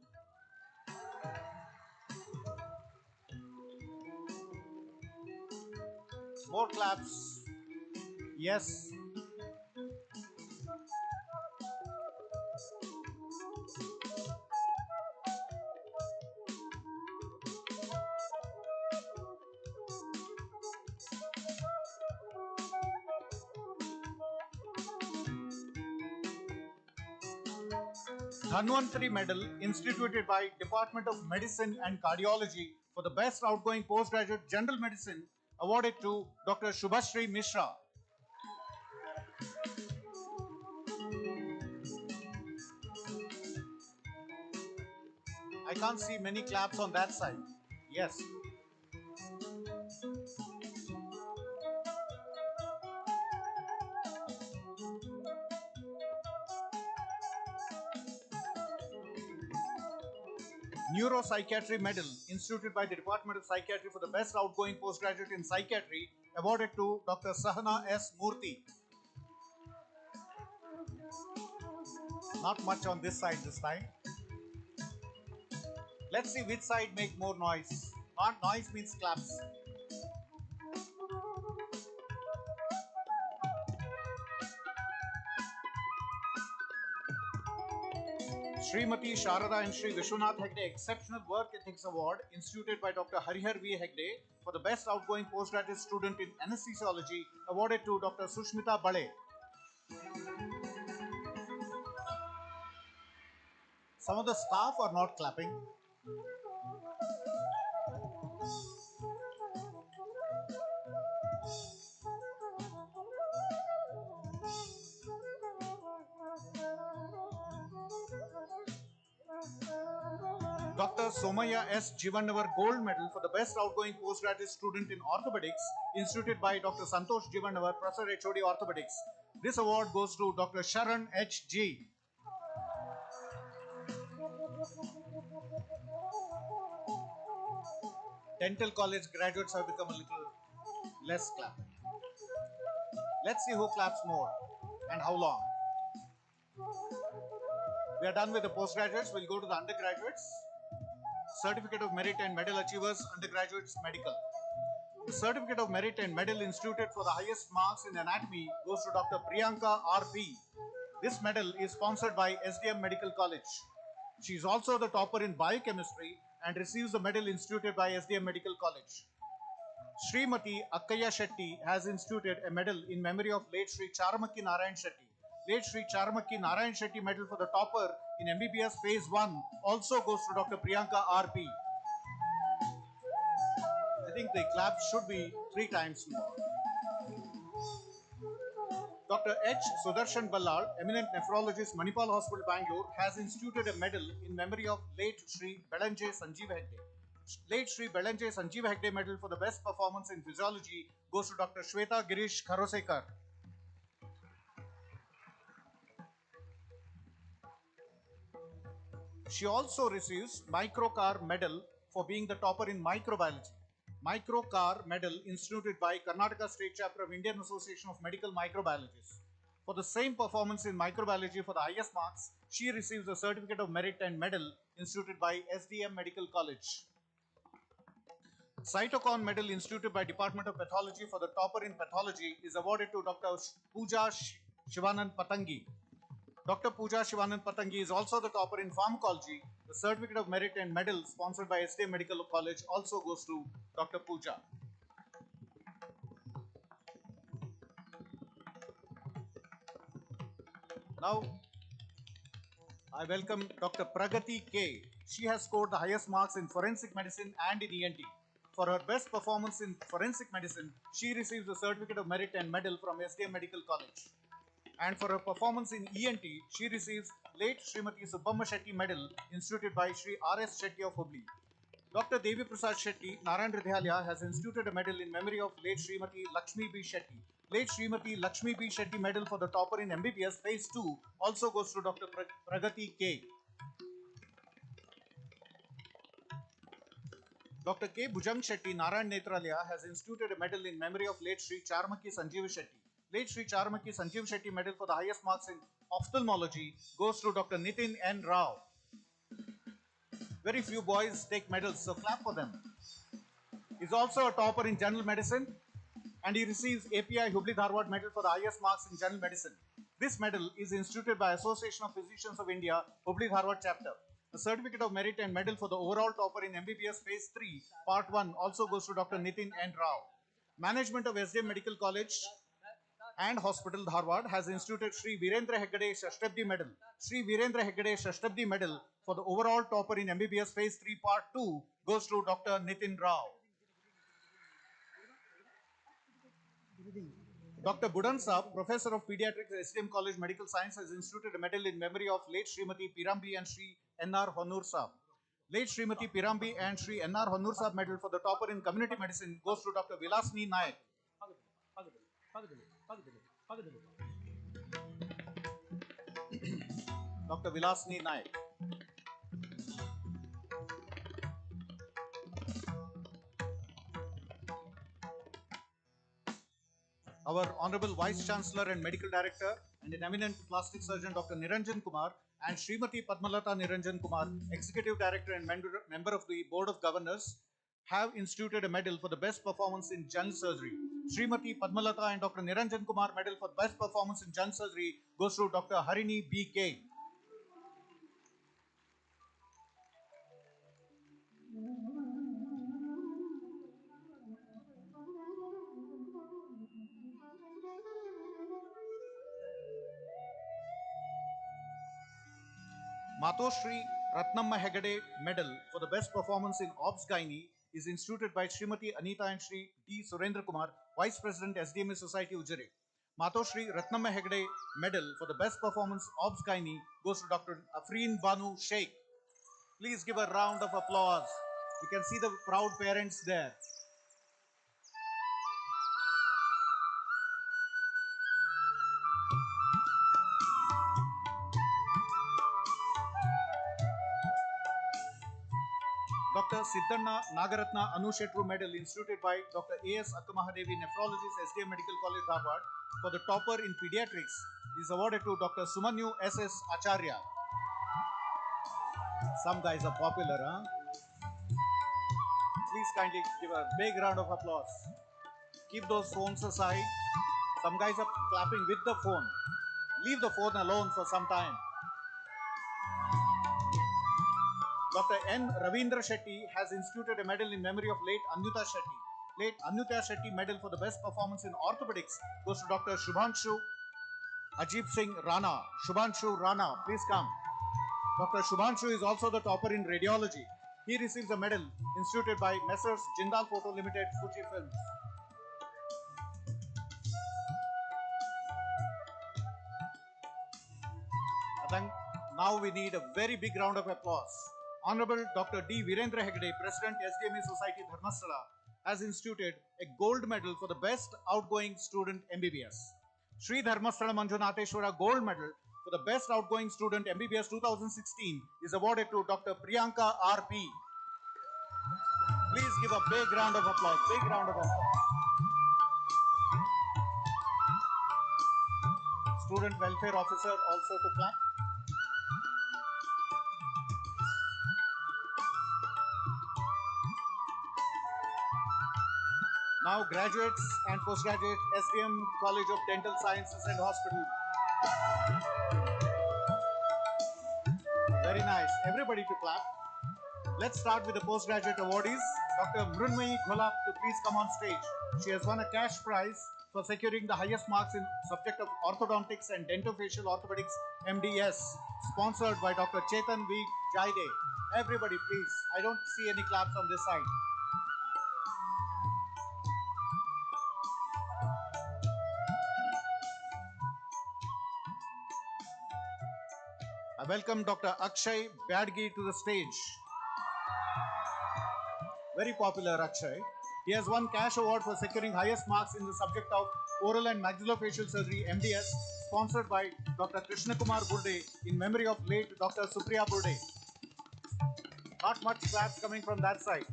More claps. Yes. Dhanvantari Medal, instituted by Department of Medicine and Cardiology for the Best Outgoing Postgraduate General Medicine, awarded to Dr. Shubhashri Mishra. I can't see many claps on that side. Yes. Neuropsychiatry Medal, instituted by the Department of Psychiatry for the Best Outgoing Postgraduate in Psychiatry, awarded to Dr. Sahana S. Murthy. Not much on this side this time. Let's see which side make more noise. Not noise means claps. Srimati Sharada and Shri Vishwanath Hegde Exceptional Work Ethics Award, instituted by Dr. Harihar V. Hegde for the Best Outgoing Postgraduate Student in Anesthesiology, awarded to Dr. Sushmita Bale. Some of the staff are not clapping. Dr. Somaya S. Jivannavar Gold Medal for the Best Outgoing Postgraduate Student in Orthopedics, instituted by Dr. Santosh Jivannavar, Professor HOD Orthopedics. This award goes to Dr. Sharan H.G. Dental college graduates have become a little less clapping. Let's see who claps more and how long. We are done with the postgraduates. We'll go to the undergraduates. Certificate of Merit and Medal Achievers, Undergraduates Medical. The Certificate of Merit and Medal instituted for the highest marks in anatomy goes to Dr. Priyanka R.P. This medal is sponsored by SDM Medical College. She is also the topper in biochemistry and receives the medal instituted by SDM Medical College. Srimati Akkaya Shetty has instituted a medal in memory of late Sri Charamaki Narayan Shetty. Late Sri Charamaki Narayan Shetty medal for the topper in MBBS Phase 1 also goes to Dr. Priyanka RP. I think the clap should be 3 times more. Dr. H. Sudarshan Ballal, eminent nephrologist, Manipal Hospital, Bangalore, has instituted a medal in memory of late Sri Belanje Sanjeev Hegde. Late Sri Belanje Sanjeev Hegde medal for the best performance in physiology goes to Dr. Shweta Girish Kharosekar. She also receives Microcar medal for being the topper in microbiology. Microcar medal instituted by Karnataka State Chapter of Indian Association of Medical Microbiologists. For the same performance in microbiology for the highest marks, she receives a certificate of merit and medal instituted by SDM Medical College. Cytocon medal instituted by Department of Pathology for the topper in pathology is awarded to Dr. Pooja Shivanand Patangi. Dr. Pooja Shivanand Patangi is also the topper in pharmacology. The certificate of merit and medal sponsored by SDM Medical College also goes to Dr. Pooja. Now, I welcome Dr. Pragati K. She has scored the highest marks in forensic medicine and in ENT. For her best performance in forensic medicine, she receives a certificate of merit and medal from SDM Medical College. And for her performance in ENT, she receives late Srimati Subbamma Shetty medal instituted by Sri R.S. Shetty of Hubli. Dr. Devi Prasad Shetty, Narayan Hridayalaya, has instituted a medal in memory of late Srimati Lakshmi B. Shetty. Late Srimati Lakshmi B. Shetty medal for the topper in MBBS Phase 2 also goes to Dr. Pragati K. Dr. K. Bhujang Shetty, Narayan Netralaya, has instituted a medal in memory of late Sri Charmaki Sanjeev Shetty. Late Sri Charmaki Sanjeev Shetty medal for the highest marks in ophthalmology goes to Dr. Nitin N. Rao. Very few boys take medals, so clap for them. He's also a topper in general medicine and he receives API Hubli Dharwad medal for the highest marks in general medicine. This medal is instituted by Association of Physicians of India, Hubli Dharwad chapter. The certificate of merit and medal for the overall topper in MBBS Phase 3, Part 1 also goes to Dr. Nitin N. Rao. Management of SDM Medical College and Hospital Dharwad has instituted Sri Virendra Hegde Shashtabdi medal. Sri Virendra Hegde Shashtabdi medal for the overall topper in MBBS Phase 3 Part 2 goes to Dr. Nitin Rao. Dr. Budan Saab, Professor of Pediatrics at SDM College Medical Science, has instituted a medal in memory of late Srimati Pirambi and Sri N.R. Honur Saab. Late Srimati Pirambi and Sri N.R. Honur Saab medal for the topper in community medicine goes to Dr. Vilasni Nayak. Dr. Vilasni Nayak. Our Honorable Vice Chancellor and Medical Director and an eminent plastic surgeon, Dr. Niranjan Kumar, and Srimati Padmalata Niranjan Kumar, Executive Director and member of the Board of Governors, have instituted a medal for the best performance in general surgery. Srimati Padmalata and Dr. Niranjan Kumar medal for best performance in general surgery goes to Dr. Harini B.K. Matoshri Ratnamma Hegade medal for the best performance in Obs Gynae is instituted by Srimati Anita and Sri D. Surendra Kumar, Vice President SDMA Society Ujjare. Matoshri Ratnamma Hegade medal for the best performance Obs Gynae goes to Dr. Afreen Banu Sheikh. Please give a round of applause. You can see the proud parents there. Dr. Siddhanna Nagaratna Anu Shetru medal instituted by Dr. A.S. Akkamahadevi, nephrologist, SDM Medical College, Dharwad, for the topper in pediatrics is awarded to Dr. Sumanyu S.S. Acharya. Some guys are popular, huh? Please kindly give a big round of applause. Keep those phones aside. Some guys are clapping with the phone. Leave the phone alone for some time. Dr. N. Ravindra Shetty has instituted a medal in memory of late Anyuta Shetty. late Anyuta Shetty Medal for the best performance in orthopedics goes to Dr. Shubhanshu Ajib Singh Rana. Shubhanshu Rana, please come. Dr. Shubhanshu is also the topper in radiology. He receives a medal instituted by Messrs. Jindal Photo Limited, Fuji Films. Now we need a very big round of applause. Honorable Dr. D. Virendra Hegde, President SDMA Society Dharmasthala, has instituted a gold medal for the best outgoing student MBBS. Sri Dharmasthala Manjunateshwara Gold Medal for the best outgoing student MBBS 2016 is awarded to Dr. Priyanka R.P. Please give a big round of applause. Big round of applause. Student Welfare Officer also to clap. Now graduates and postgraduates, SDM College of Dental Sciences and Hospital. Very nice. Everybody to clap. Let's start with the postgraduate awardees. Dr. Mrunmayi Gholap to please come on stage. She has won a cash prize for securing the highest marks in subject of orthodontics and dentofacial orthopedics MDS, sponsored by Dr. Chetan V. Jaide. Everybody please. I don't see any claps on this side. I welcome Dr. Akshay Badgi to the stage. Very popular Akshay. He has won cash award for securing highest marks in the subject of oral and maxillofacial surgery MDS, sponsored by Dr. Krishna Kumar Burde in memory of late Dr. Supriya Burde. Not much claps coming from that side.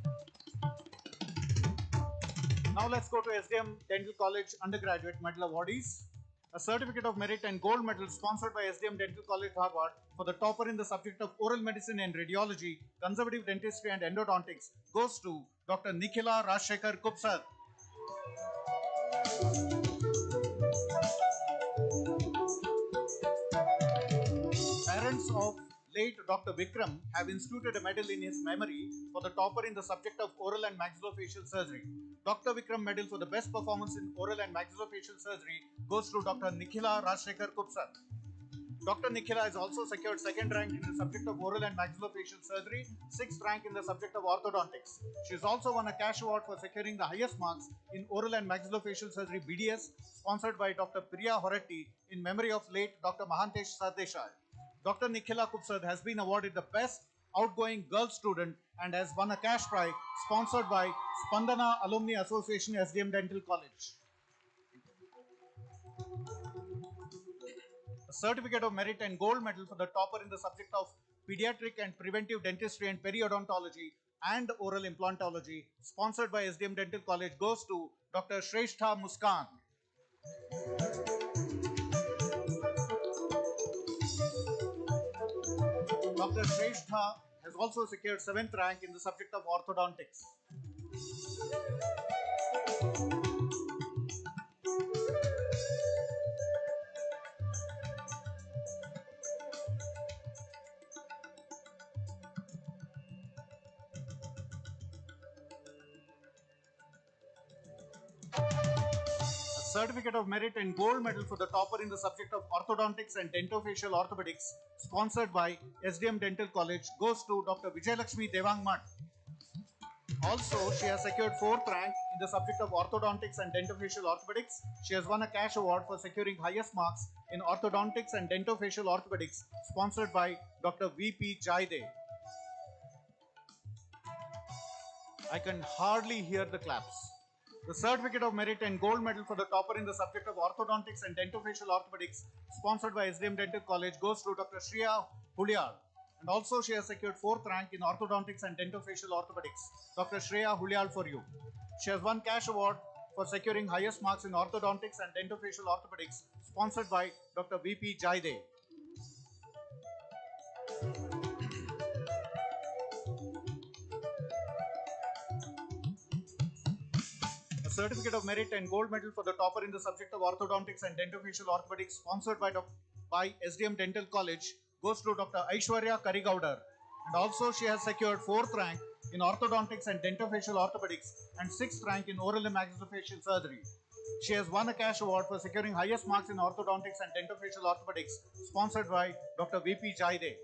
Now let's go to SDM Dental College undergraduate medal awardees. A certificate of merit and gold medal sponsored by SDM Dental College Harvard for the topper in the subject of oral medicine and radiology, conservative dentistry and endodontics goes to Dr. Nikhila Rajshekhar Kupsar. Parents of late Dr. Vikram have instituted a medal in his memory for the topper in the subject of oral and maxillofacial surgery. Dr. Vikram Medal for the best performance in oral and maxillofacial surgery goes to Dr. Nikhila Rajshekhar Kupsar. Dr. Nikhila has also secured second rank in the subject of oral and maxillofacial surgery, 6th rank in the subject of orthodontics. She has also won a cash award for securing the highest marks in oral and maxillofacial surgery BDS, sponsored by Dr. Priya Horetti in memory of late Dr. Mahantesh Sardeshai. Dr. Nikhila Kupsar has been awarded the best outgoing girl student and has won a cash prize sponsored by Spandana Alumni Association SDM Dental College. A certificate of merit and gold medal for the topper in the subject of pediatric and preventive dentistry and periodontology and oral implantology, sponsored by SDM Dental College, goes to Dr. Shrestha Muskan. Dr. Shrestha has also secured 7th rank in the subject of orthodontics. Certificate of merit and gold medal for the topper in the subject of orthodontics and dentofacial orthopedics, sponsored by SDM Dental College, goes to Dr. Vijayalakshmi Devang Mat. Also, she has secured 4th rank in the subject of orthodontics and dentofacial orthopedics. She has won a cash award for securing highest marks in orthodontics and dentofacial orthopedics, sponsored by Dr. V.P. Jaide. I can hardly hear the claps. The certificate of merit and gold medal for the topper in the subject of orthodontics and dentofacial orthopedics, sponsored by SDM Dental College, goes to Dr. Shreya Hulial. And also she has secured 4th rank in orthodontics and dentofacial orthopedics. Dr. Shreya Hulial for you. She has won cash award for securing highest marks in orthodontics and dentofacial orthopedics, sponsored by Dr. V.P. Jaide. Certificate of merit and gold medal for the topper in the subject of orthodontics and dentofacial orthopedics, sponsored by SDM Dental College, goes to Dr. Aishwarya Karigaudar. And also she has secured 4th rank in orthodontics and dentofacial orthopedics and 6th rank in oral and maxillofacial surgery. She has won a cash award for securing highest marks in orthodontics and dentofacial orthopedics, sponsored by Dr. VP Jaide.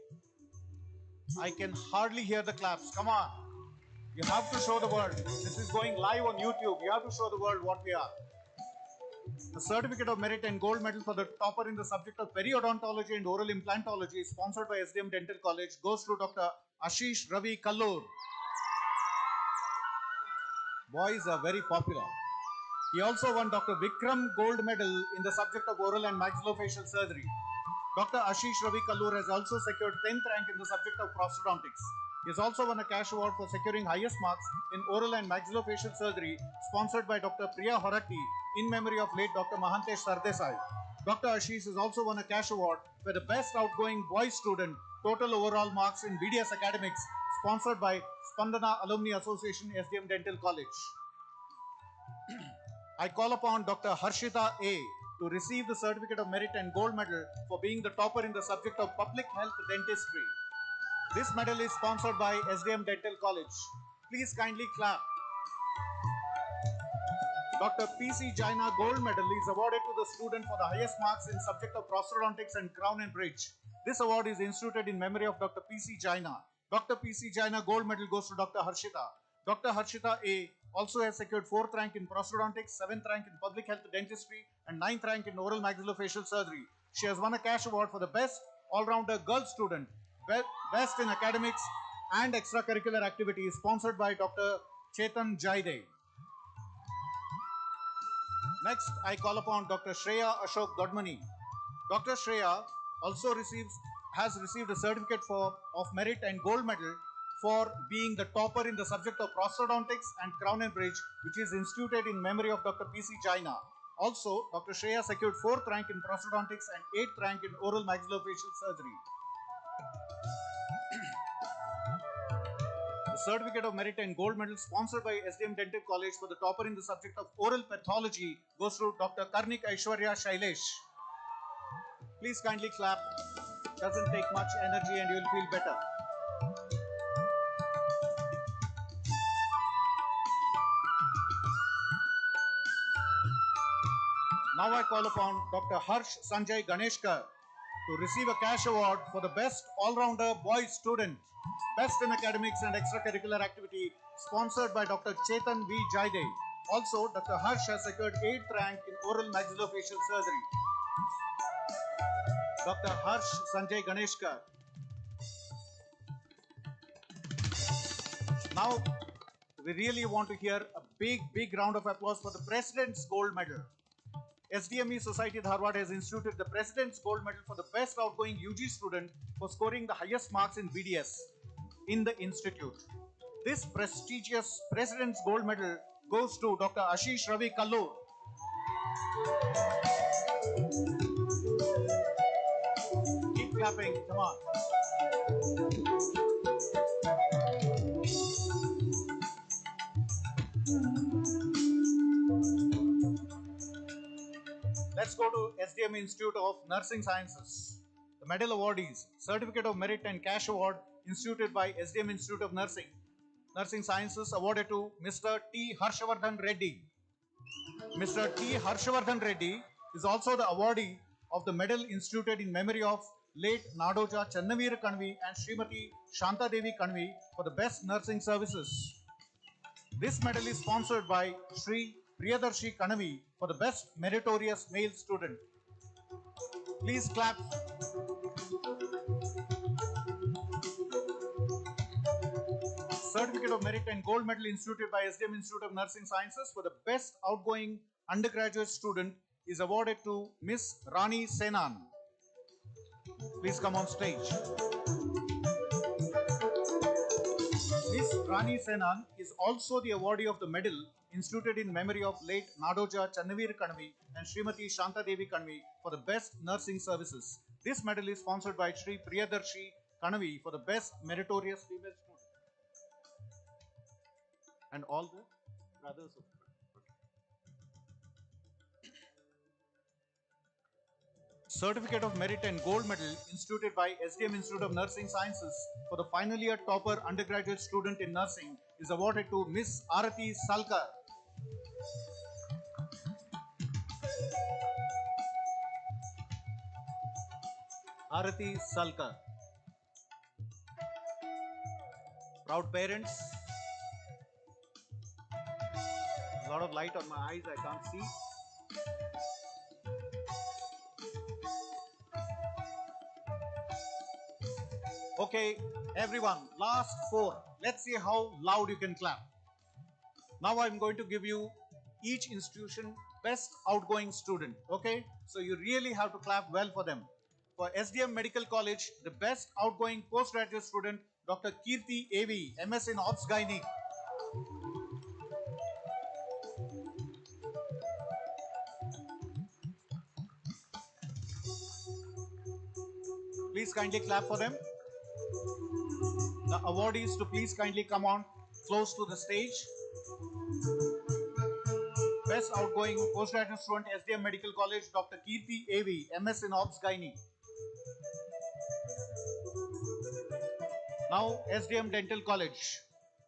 I can hardly hear the claps. Come on. You have to show the world. This is going live on YouTube. You have to show the world what we are. The Certificate of Merit and Gold Medal for the topper in the subject of periodontology and oral implantology, sponsored by SDM Dental College, goes to Dr. Ashish Ravi Kallur. Boys are very popular. He also won Dr. Vikram Gold Medal in the subject of oral and maxillofacial surgery. Dr. Ashish Ravi Kallur has also secured 10th rank in the subject of prosthodontics. He has also won a cash award for securing highest marks in oral and maxillofacial surgery, sponsored by Dr. Priya Horatti in memory of late Dr. Mahantesh Sardesai. Dr. Ashish has also won a cash award for the best outgoing boy student, total overall marks in BDS academics, sponsored by Spandana Alumni Association, SDM Dental College. I call upon Dr. Harshita A. to receive the Certificate of Merit and Gold Medal for being the topper in the subject of Public Health Dentistry. This medal is sponsored by SDM Dental College. Please kindly clap. Dr. P.C. Jaina Gold Medal is awarded to the student for the highest marks in subject of prosthodontics and crown and bridge. This award is instituted in memory of Dr. P.C. Jaina. Dr. P.C. Jaina Gold Medal goes to Dr. Harshita. Dr. Harshita A. also has secured 4th rank in prosthodontics, 7th rank in public health dentistry, and 9th rank in oral maxillofacial surgery. She has won a cash award for the best all-rounder girl student, best in academics and extracurricular activities, sponsored by Dr. Chetan Jaide. Next, I call upon Dr. Shreya Ashok Godmani. Dr. Shreya also has received a certificate of merit and gold medal for being the topper in the subject of prosthodontics and crown and bridge, which is instituted in memory of Dr. P.C. Jaina. Also, Dr. Shreya secured 4th rank in prosthodontics and 8th rank in oral maxillofacial surgery. The Certificate of Merit and Gold Medal sponsored by SDM Dental College for the topper in the subject of oral pathology goes to Dr. Karnik Aishwarya Shailesh. Please kindly clap. Doesn't take much energy and you will feel better. Now I call upon Dr. Harsh Sanjay Ganeshkar to receive a cash award for the best all-rounder boy student, best in academics and extracurricular activity, sponsored by Dr. Chetan V. Jaide. Also, Dr. Harsh has secured 8th rank in oral maxillofacial surgery. Dr. Harsh Sanjay Ganeshkar. Now, we really want to hear a big round of applause for the President's Gold Medal. SDME Society Dharwad has instituted the President's Gold Medal for the best outgoing UG student for scoring the highest marks in BDS in the institute. This prestigious President's Gold Medal goes to Dr. Ashish Ravi Kallur. Keep clapping, come on. Let's go to SDM Institute of Nursing Sciences. The medal awardees, Certificate of Merit and Cash Award instituted by SDM Institute of Nursing Sciences, awarded to Mr. T. Harshavardhan Reddy. Mr. T. Harshavardhan Reddy is also the awardee of the medal instituted in memory of late Nadoja Channaveer Kanvi and Srimati Shanta Devi Kanvi for the best nursing services. This medal is sponsored by Sri Priyadarshi Kanavi for the best meritorious male student. Please clap. Certificate of Merit and Gold Medal instituted by SDM Institute of Nursing Sciences for the best outgoing undergraduate student is awarded to Miss Rani Senan. Please come on stage. Miss Rani Senan is also the awardee of the medal instituted in memory of late Nadoja Channaveer Kanvi and Srimati Shanta Devi Kanvi for the best nursing services. This medal is sponsored by Sri Priyadarshi Kanvi for the best meritorious female student. And all the brothers of Certificate of Merit and Gold Medal instituted by SDM Institute of Nursing Sciences for the final year topper undergraduate student in nursing is awarded to Miss Arati Salkar. Arati Salkar. Proud parents. A lot of light on my eyes, I can't see. Okay, everyone, last 4. Let's see how loud you can clap. Now I'm going to give you each institution best outgoing student. Okay, so you really have to clap well for them. For SDM Medical College, the best outgoing postgraduate student, Dr. Kirti A.V., MS in Obs Gynae. Please kindly clap for them. The awardees to please kindly come on close to the stage. Best outgoing postgraduate student, SDM Medical College, Dr. Kirti A.V., MS in Obs Gynae. Now, SDM Dental College.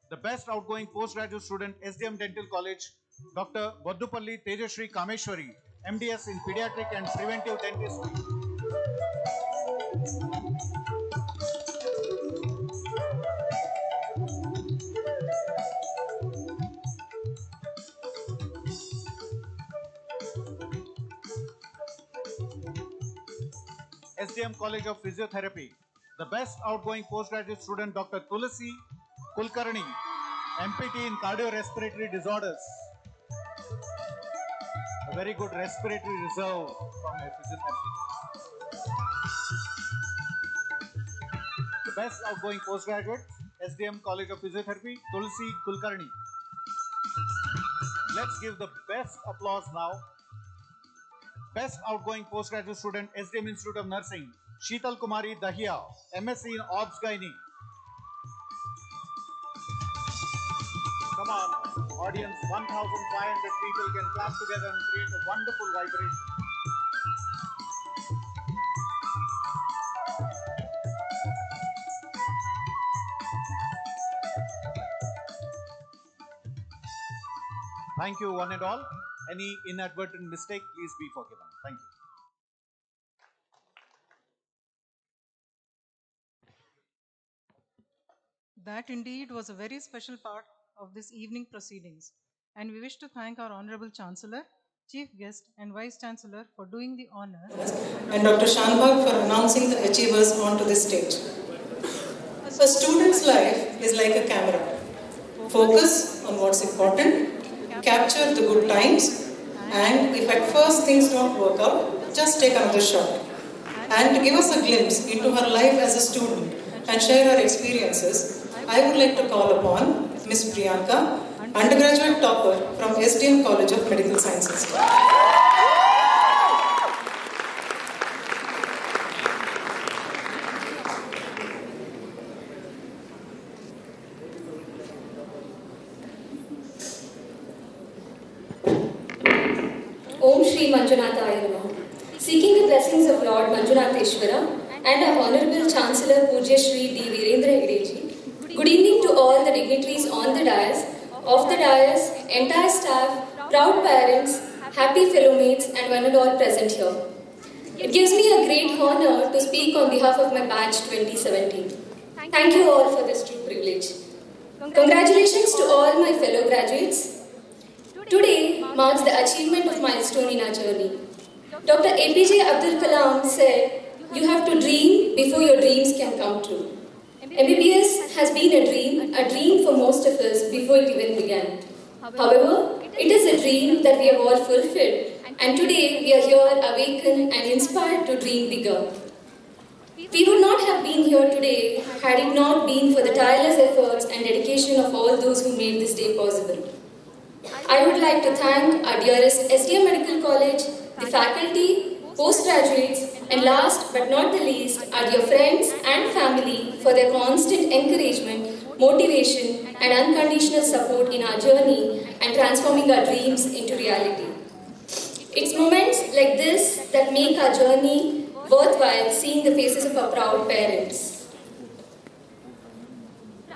The best outgoing postgraduate student, SDM Dental College, Dr. Vaddupalli Tejashri Kameshwari, MDS in Pediatric and Preventive Dentistry. SDM College of Physiotherapy. The best outgoing postgraduate student, Dr. Tulasi Kulkarni, MPT in Cardiorespiratory Disorders. A very good respiratory reserve from a physiotherapy. The best outgoing postgraduate, SDM College of Physiotherapy, Tulasi Kulkarni. Let's give the best applause now. Best outgoing postgraduate student, SDM Institute of Nursing, Sheetal Kumari Dahiya, MSc in Obs Gynae. Come on, audience, 1,500 people can clap together and create a wonderful vibration. Thank you, one and all. Any inadvertent mistake, please be forgiven. Thank you. That indeed was a very special part of this evening proceedings, and we wish to thank our Honorable Chancellor, Chief Guest and Vice Chancellor for doing the honor, and Dr. Shanbhag for announcing the achievers onto this stage. A student's life is like a camera. Focus on what's important, capture the good times, and if at first things don't work out, just take another shot. And to give us a glimpse into her life as a student and share her experiences, I would like to call upon Ms. Priyanka, undergraduate topper from SDM College of Medical Sciences. Om Shri Manjunathaya Namaha. Seeking the blessings of Lord Manjunatheshwara and our Honorable Chancellor Pujya Shri D. Virendra Hegedeji. Good evening to all the dignitaries on the dais, off the dais, entire staff, proud parents, happy fellow mates and one and all present here. It gives me a great honor to speak on behalf of my batch 2017. Thank you all for this true privilege. Congratulations to all my fellow graduates. Today marks the achievement of milestone in our journey. Dr. APJ Abdul Kalam said, "You have to dream before your dreams can come true." MBBS has been a dream for most of us before it even began. However, it is a dream that we have all fulfilled, and today we are here awakened and inspired to dream bigger. We would not have been here today had it not been for the tireless efforts and dedication of all those who made this day possible. I would like to thank our dearest SDM Medical College, the faculty, postgraduates, and last but not the least, our dear friends and family for their constant encouragement, motivation, and unconditional support in our journey and transforming our dreams into reality. It's moments like this that make our journey worthwhile, seeing the faces of our proud parents.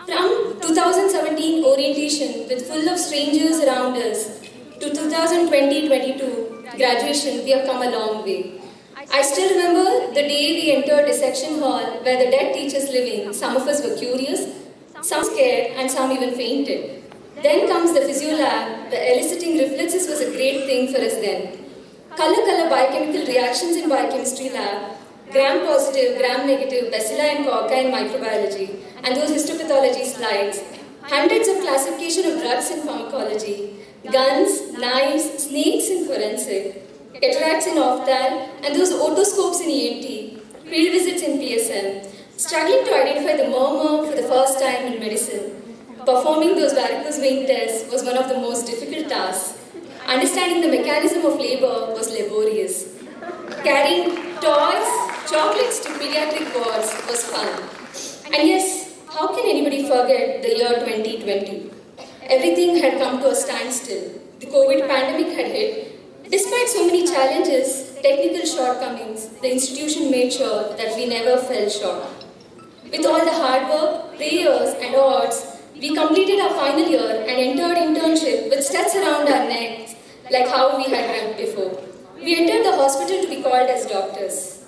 From 2017 orientation with full of strangers around us to 2020-22 graduation, we have come a long way. I still remember the day we entered dissection hall where the dead teachers living. Some of us were curious, some scared, and some even fainted. Then comes the physio lab. The eliciting reflexes was a great thing for us then. Color biochemical reactions in biochemistry lab, gram positive, gram negative, bacilli and cocci in microbiology, and those histopathology slides, hundreds of classification of drugs in pharmacology, guns, knives, snakes in forensic, cataracts in ophthalm, and those otoscopes in ENT, field visits in PSM, struggling to identify the murmur for the first time in medicine. Performing those varicose vein tests was one of the most difficult tasks. Understanding the mechanism of labor was laborious. Carrying toys, chocolates to pediatric wards was fun. And yes, how can anybody forget the year 2020? Everything had come to a standstill. The COVID pandemic had hit. Despite so many challenges, technical shortcomings, the institution made sure that we never fell short. With all the hard work, prayers and odds, we completed our final year and entered internship with studs around our necks, like how we had dreamt before. We entered the hospital to be called as doctors.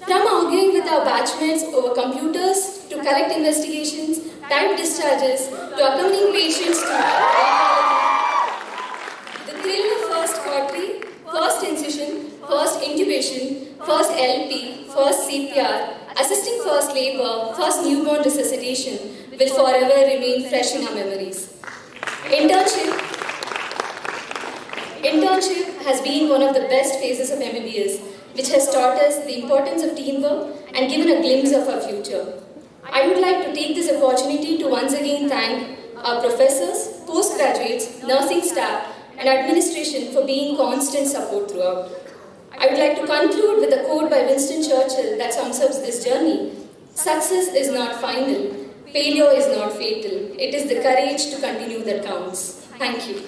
From arguing with our batchmates over computers, to collect investigations, type discharges, to accompanying patients to the thrill of first cautery, first incision, first intubation, first LP, first CPR, assisting first labor, first newborn resuscitation will forever remain fresh in our memories. Internship has been one of the best phases of MBBS, which has taught us the importance of teamwork and given a glimpse of our future. I would like to take this opportunity to once again thank our professors, postgraduates, nursing staff, and administration for being constant support throughout. I would like to conclude with a quote by Winston Churchill that sums up this journey. Success is not final. Failure is not fatal. It is the courage to continue that counts. Thank you.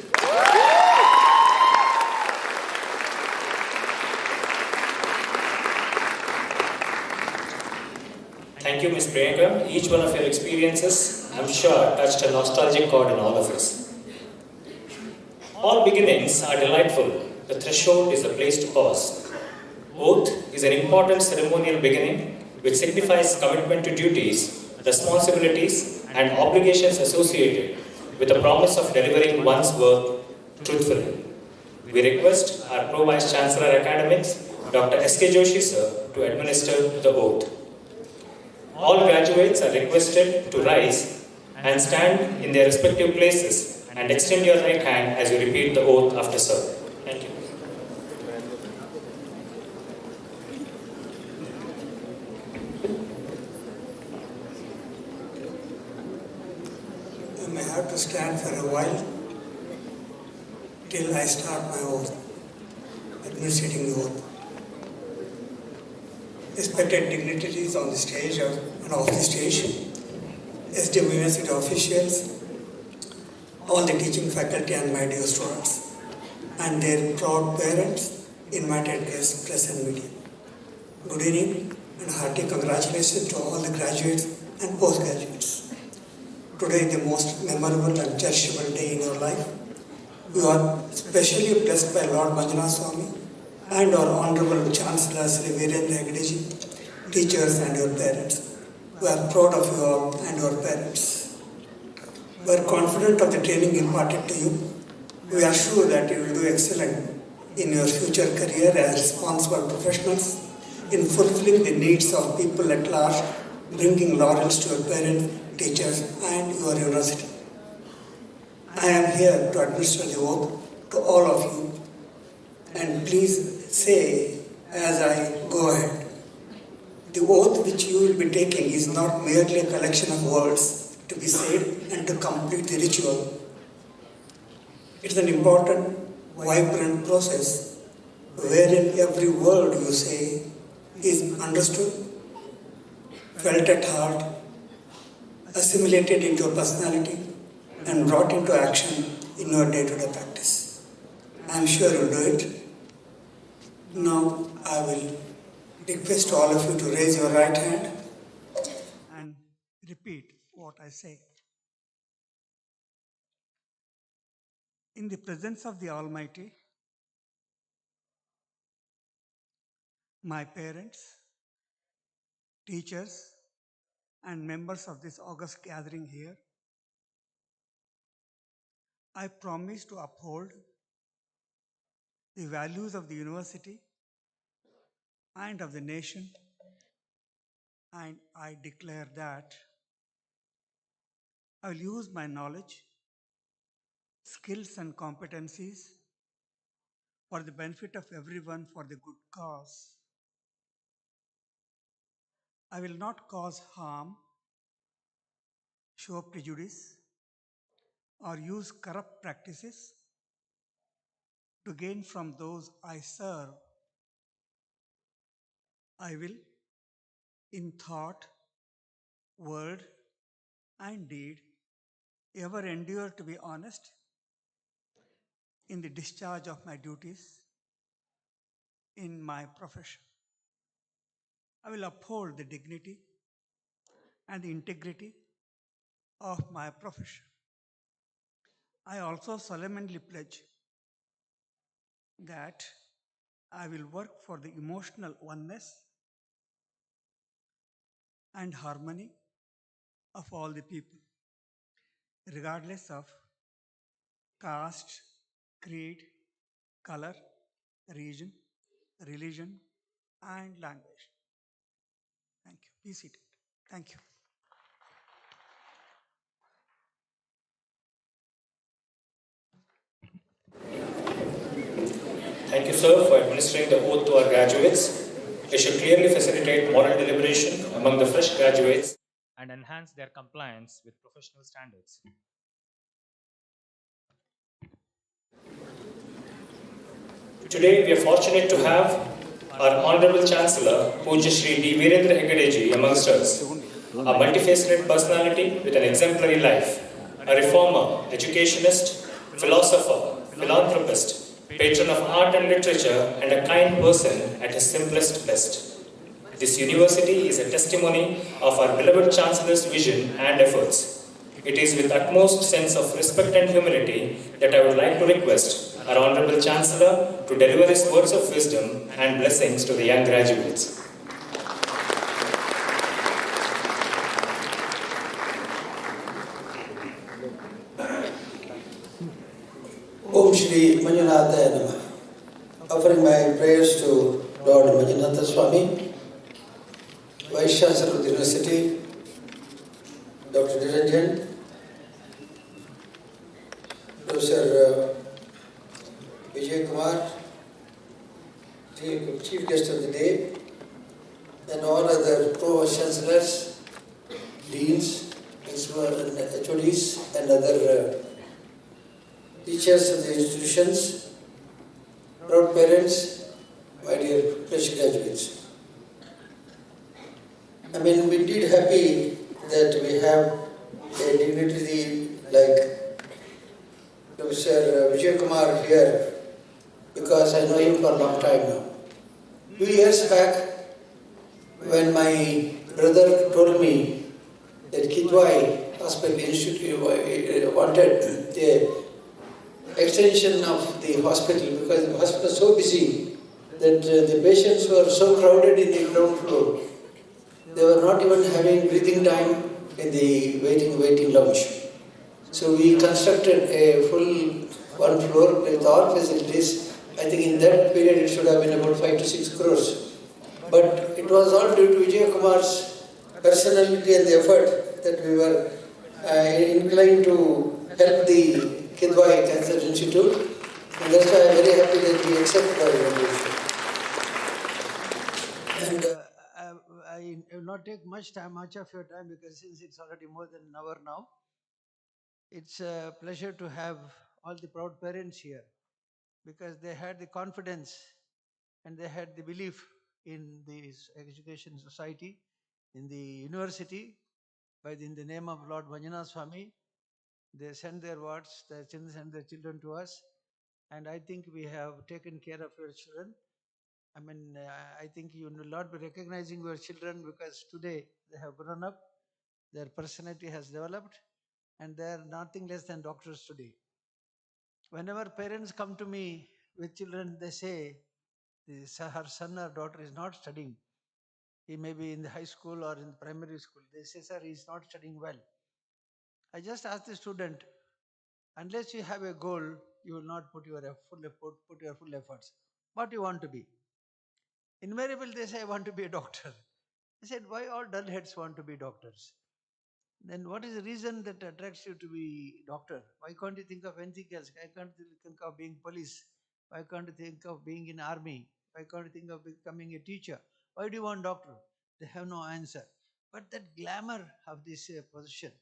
Thank you, Ms. Priyanka. Each one of your experiences, I'm sure, touched a nostalgic chord in all of us. All beginnings are delightful. The threshold is a place to pause. Oath is an important ceremonial beginning which signifies commitment to duties, responsibilities, and obligations associated with the promise of delivering one's work truthfully. We request our Pro Vice Chancellor Academics, Dr. S.K. Joshi sir, to administer the oath. All graduates are requested to rise and stand in their respective places and extend your right hand as you repeat the oath after sir. Thank you. I may have to stand for a while till I start my oath, administering the oath. Respected dignitaries on the stage and off the stage, SDM University officials, all the teaching faculty and my dear students, and their proud parents, invited guests, press and media. Good evening and hearty congratulations to all the graduates and postgraduates. Today is the most memorable and cherishable day in your life. You are specially blessed by Lord Manjunath Swami and our Honorable Chancellor Sri Virendra Hegedeji, teachers and your parents. We are proud of you all and your parents. We are confident of the training imparted to you. We are sure that you will do excellent in your future career as responsible professionals in fulfilling the needs of people at large, bringing laurels to your parents, teachers and your university. I am here to administer the oath to all of you, and please say as I go ahead. The oath which you will be taking is not merely a collection of words to be said and to complete the ritual. It is an important, vibrant process wherein every word you say is understood, felt at heart, assimilated into your personality, and brought into action in your day-to-day practice. I am sure you'll do it, Now I will request all of you to raise your right hand and repeat what I say. In the presence of the Almighty, my parents, teachers, and members of this august gathering here, I promise to uphold the values of the university and of the nation, and I declare that I will use my knowledge, skills, and competencies for the benefit of everyone for the good cause. I will not cause harm, show prejudice, or use corrupt practices to gain from those I serve. I will, in thought, word, and deed, ever endure to be honest in the discharge of my duties in my profession. I will uphold the dignity and the integrity of my profession. I also solemnly pledge that I will work for the emotional oneness and harmony of all the people, regardless of caste, creed, color, region, religion, and language. Thank you. Be seated. Thank you. Thank you, sir, for administering the oath to our graduates. It should clearly facilitate moral deliberation among the fresh graduates and enhance their compliance with professional standards. Today, we are fortunate to have our Honorable Chancellor, Pujya Shri D. Virendra Hegadeji amongst us, a multifaceted personality with an exemplary life, a reformer, educationist, philosopher, philanthropist, patron of art and literature, and a kind person at his simplest best. This university is a testimony of our beloved Chancellor's vision and efforts. It is with utmost sense of respect and humility that I would like to request our Honorable Chancellor to deliver his words of wisdom and blessings to the young graduates. Om Shri Manjunataya Namah. Offering my prayers to Lord Manjunatha Swami, Vice Chancellor of the University, Dr. Niranjan, Professor Vijay Kumar, Chief Guest of the Day, and all other Pro-Vice Chancellors, Deans, HODs, and other teachers of the institutions, proud parents, my dear fresh graduates. I mean, we're indeed happy that we have a dignitary like Professor Vijay Kumar here, because I know him for a long time now. 2 years back, when my brother told me that Kidwai Hospital Institute wanted the extension of the hospital, because the hospital was so busy that the patients were so crowded in the ground floor. They were not even having breathing time in the waiting lounge. So we constructed a full one floor with all facilities. I think in that period it should have been about 5 to 6 crores. But it was all due to Vijay Kumar's personality and the effort that we were inclined to help the Kidwai Cancer Institute. And that's why I'm very happy that we accept our invitation. And I will not take much of your time, because since it's already more than an hour now, it's a pleasure to have all the proud parents here, because they had the confidence and they had the belief in this education society, in the university, in the name of Lord Manjunatha Swami. They sent their words, they sent their children to us, and I think we have taken care of your children. I mean, I think you will not be recognizing your children because today they have grown up, their personality has developed, and they are nothing less than doctors today. Whenever parents come to me with children, they say, her son or daughter is not studying. He may be in the high school or in primary school. They say, sir, he is not studying well. I just ask the student, unless you have a goal, you will not put your full efforts. What you want to be? Invariably, they say, I want to be a doctor. I said, why all dull heads want to be doctors? Then what is the reason that attracts you to be doctor? Why can't you think of anything else? Why can't you think of being police? Why can't you think of being in army? Why can't you think of becoming a teacher? Why do you want doctor? They have no answer. But that glamour of this position,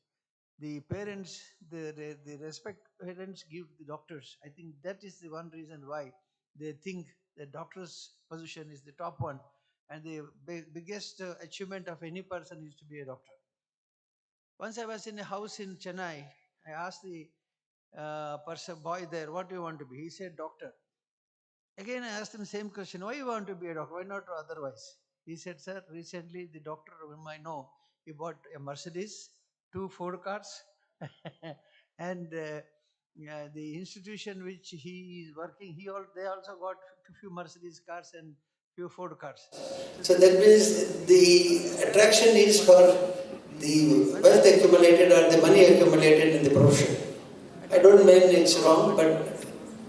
the parents, the respect parents give the doctors, I think that is the one reason why they think the doctor's position is the top one, and the biggest achievement of any person is to be a doctor. Once I was in a house in Chennai, I asked the boy there, what do you want to be? He said, doctor. Again, I asked him the same question, why you want to be a doctor? Why not otherwise? He said, sir, recently the doctor whom I know, he bought a Mercedes, 2 Ford cars, and the institution which he is working, they also got a few Mercedes cars and few Ford cars. So that means the attraction is for the wealth accumulated or the money accumulated in the profession. I don't mean it's wrong, but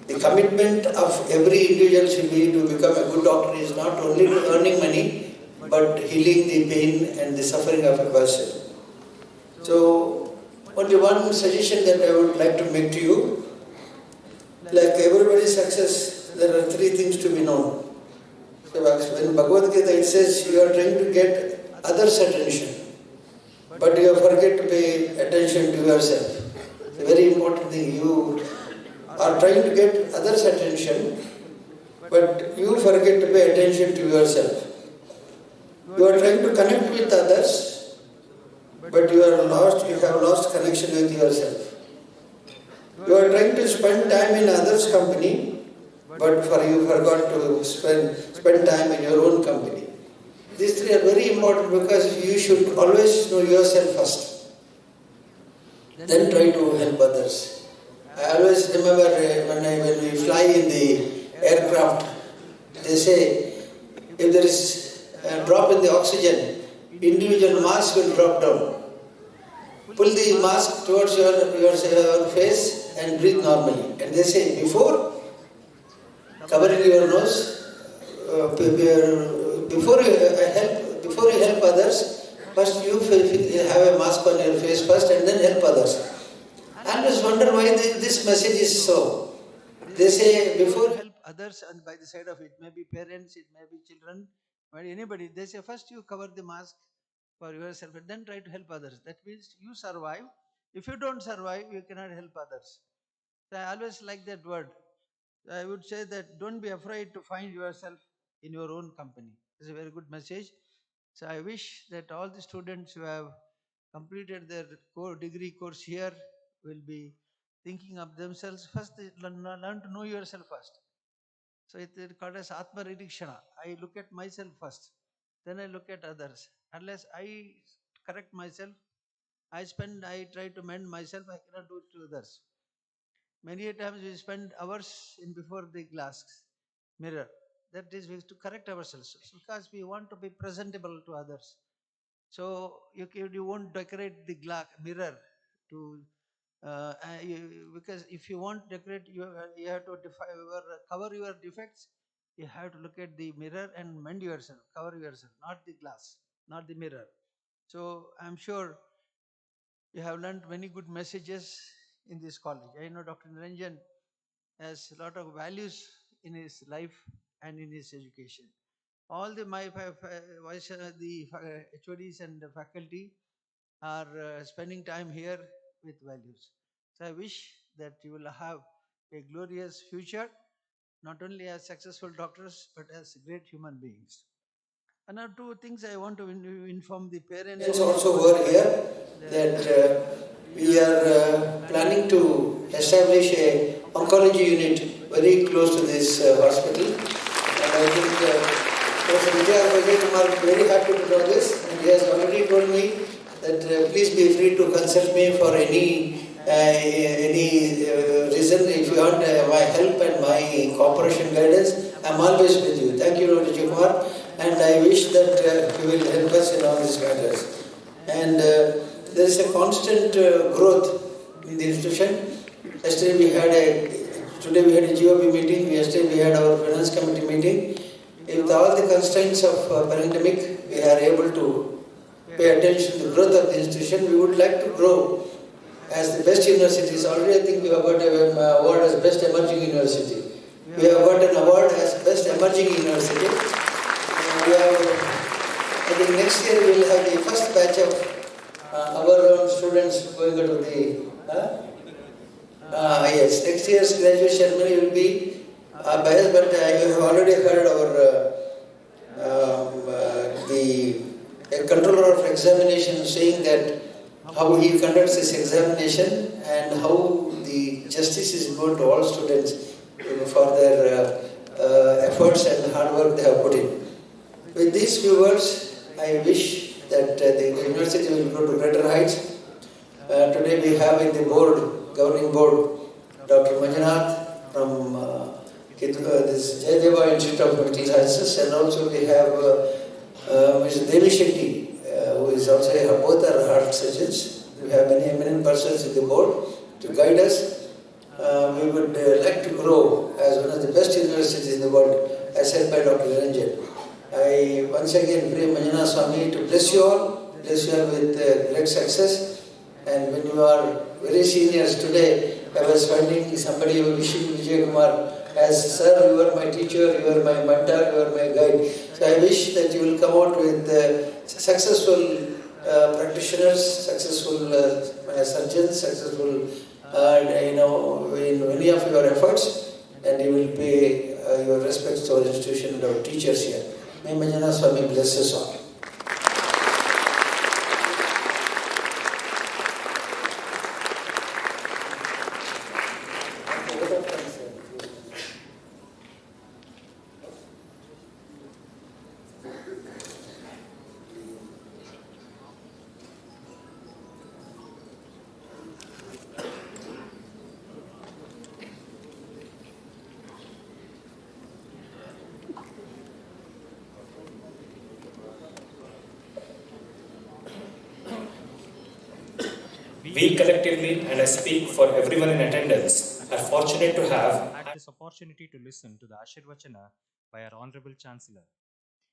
the commitment of every individual should be to become a good doctor is not only to earning money, but healing the pain and the suffering of a person. So, only one suggestion that I would like to make to you, like everybody's success, there are 3 things to be known. So when Bhagavad Gita it says you are trying to get others' attention, but you forget to pay attention to yourself. It's a very important thing. You are trying to get others' attention, but you forget to pay attention to yourself. You are trying to connect with others, but you have lost connection with yourself. You are trying to spend time in others' company, but you forgot to spend time in your own company. These 3 are very important because you should always know yourself first. Then try to help others. I always remember when we fly in the aircraft, they say if there is a drop in the oxygen, individual mask will drop down. Pull the mask towards your face and breathe normally. And they say before covering your nose, before you help others, first you have a mask on your face first and then help others. I always wonder why this message is so. They say before help others, and by the side of it may be parents, it may be children, may anybody. They say first you cover the mask for yourself and then try to help others. That means you survive. If you don't survive, you cannot help others. So I always like that word. I would say that don't be afraid to find yourself in your own company. It's a very good message. So I wish that all the students who have completed their degree course here will be thinking of themselves first. Learn to know yourself first. So it is called as Atma Nirikshana. I look at myself first, then I look at others. Unless I correct myself, I try to mend myself, I cannot do it to others. Many times we spend hours before the glass mirror. That is to correct ourselves because we want to be presentable to others. So you won't decorate the mirror to because if you want to decorate, you have to cover your defects. You have to look at the mirror and mend yourself, cover yourself, not the glass, not the mirror. So I'm sure you have learned many good messages in this college. I know Dr. Niranjan has a lot of values in his life and in his education. All the HODs and the faculty are spending time here with values. So I wish that you will have a glorious future, not only as successful doctors, but as great human beings. And now 2 things I want to inform the parents also who are here, that we are planning to establish a oncology unit very close to this hospital. And I think Professor Vijay Kumar is very happy to know this, and he has already told me that please be free to consult me for any reason. If you want my help and my cooperation guidance, I am always with you. Thank you, Vijay Kumar, and I wish that you will help us in all these matters. And there is a constant growth in the institution. Today we had a GOP meeting. Yesterday we had our finance committee meeting. With all the constraints of pandemic, we are able to pay attention to the growth of the institution. We would like to grow as the best universities. Already I think we have got an award as best emerging university. We have got an award as best emerging university. I think next year we will have the first batch of our own students going to the yes, next year's graduate ceremony will be biased, but I have already heard the controller of examination saying that how he conducts this examination and how the justice is going to all students for their efforts and hard work they have put in. With these few words, I wish that the university will go to greater heights. Today we have in the governing board, Dr. Manjunath from this Jayadeva Institute of Medical Sciences, and also we have Mr. Devi Shetty, who is also both are heart surgeons. We have many eminent persons in the board to guide us. We would like to grow as one of the best universities in the world, as said by Dr. Niranjan. I once again pray Manjunath Swami to bless you all with great success. And when you are very seniors today, I was finding somebody wishing Vijay Kumar as, sir, you are my teacher, you are my mentor, you are my guide. So I wish that you will come out with successful practitioners, successful surgeons, successful, in many of your efforts, and you will pay your respects to our institution and our teachers here. May Manjunath Swami bless us all. We collectively, and I speak for everyone in attendance, are fortunate to have had this opportunity to listen to the Ashirvachana by our Honorable Chancellor.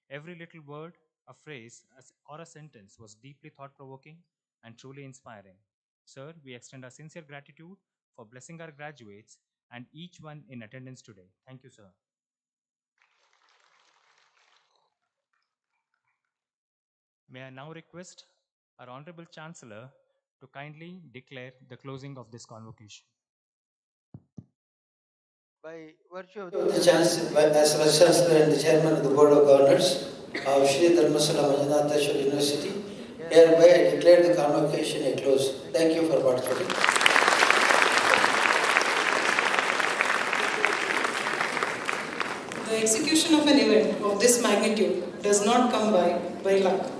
Every little word, a phrase, or a sentence was deeply thought-provoking and truly inspiring. Sir, we extend our sincere gratitude for blessing our graduates and each one in attendance today. Thank you, sir. May I now request our Honorable Chancellor to kindly declare the closing of this convocation. By virtue of the Chancellor, as Vice Chancellor and the Chairman of the Board of Governors of Sri Dharmasala Manjunatheshwara University, hereby I declare the convocation a close. Thank you for participating. The execution of an event of this magnitude does not come by luck,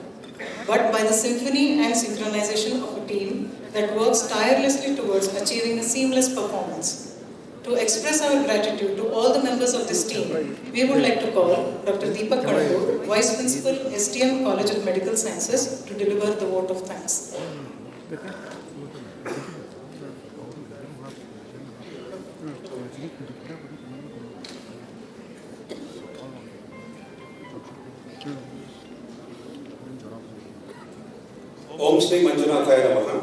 but by the symphony and synchronization of a team that works tirelessly towards achieving a seamless performance. To express our gratitude to all the members of this team, we would like to call Dr. Deepak Kadambur, Vice Principal, STM College of Medical Sciences, to deliver the vote of thanks. Om Shri Manjunathaya Namaha.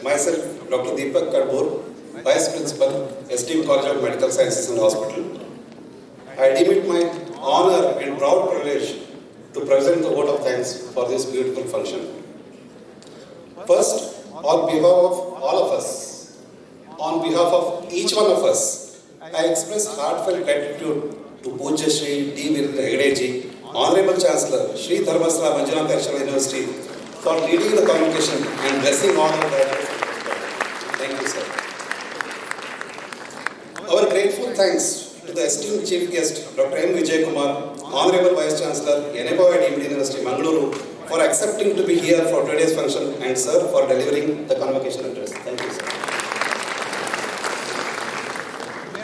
Myself, Dr. Deepak Kadambur, Vice Principal, STM College of Medical Sciences and Hospital. I deem it my honor and proud privilege to present the vote of thanks for this beautiful function. First, on behalf of all of us, on behalf of each one of us, I express heartfelt gratitude to Pujya Shri D. Virendra Hegedeji, Honorable Chancellor, Sri Dharmasala Manjunatheshwara University, for leading the convocation and blessing all our graduates. Thank you, sir. Our grateful thanks to to the esteemed Chief Guest, Dr. M. Vijay Kumar, Honorable Vice Chancellor, NAPOA Deemed University, Mangaluru, for accepting to be here for today's function, and sir, for delivering the convocation address. Thank you, sir.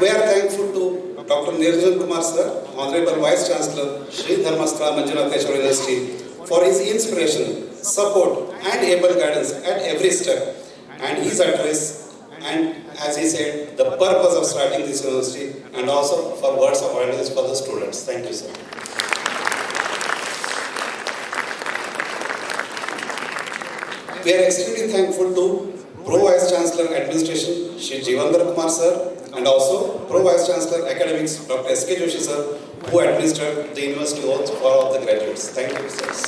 We are thankful to Dr. Nirjan Kumar, sir, Honorable Vice Chancellor, Sri Dharmasthala Manjunatheshwara University, for his inspiration, support, and able guidance at every step, and his address, and as he said, the purpose of starting this university, and also for words of awareness for the students. Thank you, sir. We are extremely thankful to Pro Vice Chancellor Administration, Shri Jivandar Kumar, sir, and also Pro Vice Chancellor Academics, Dr. S.K. Joshi, sir, who administered the university oaths for all the graduates. Thank you, sirs.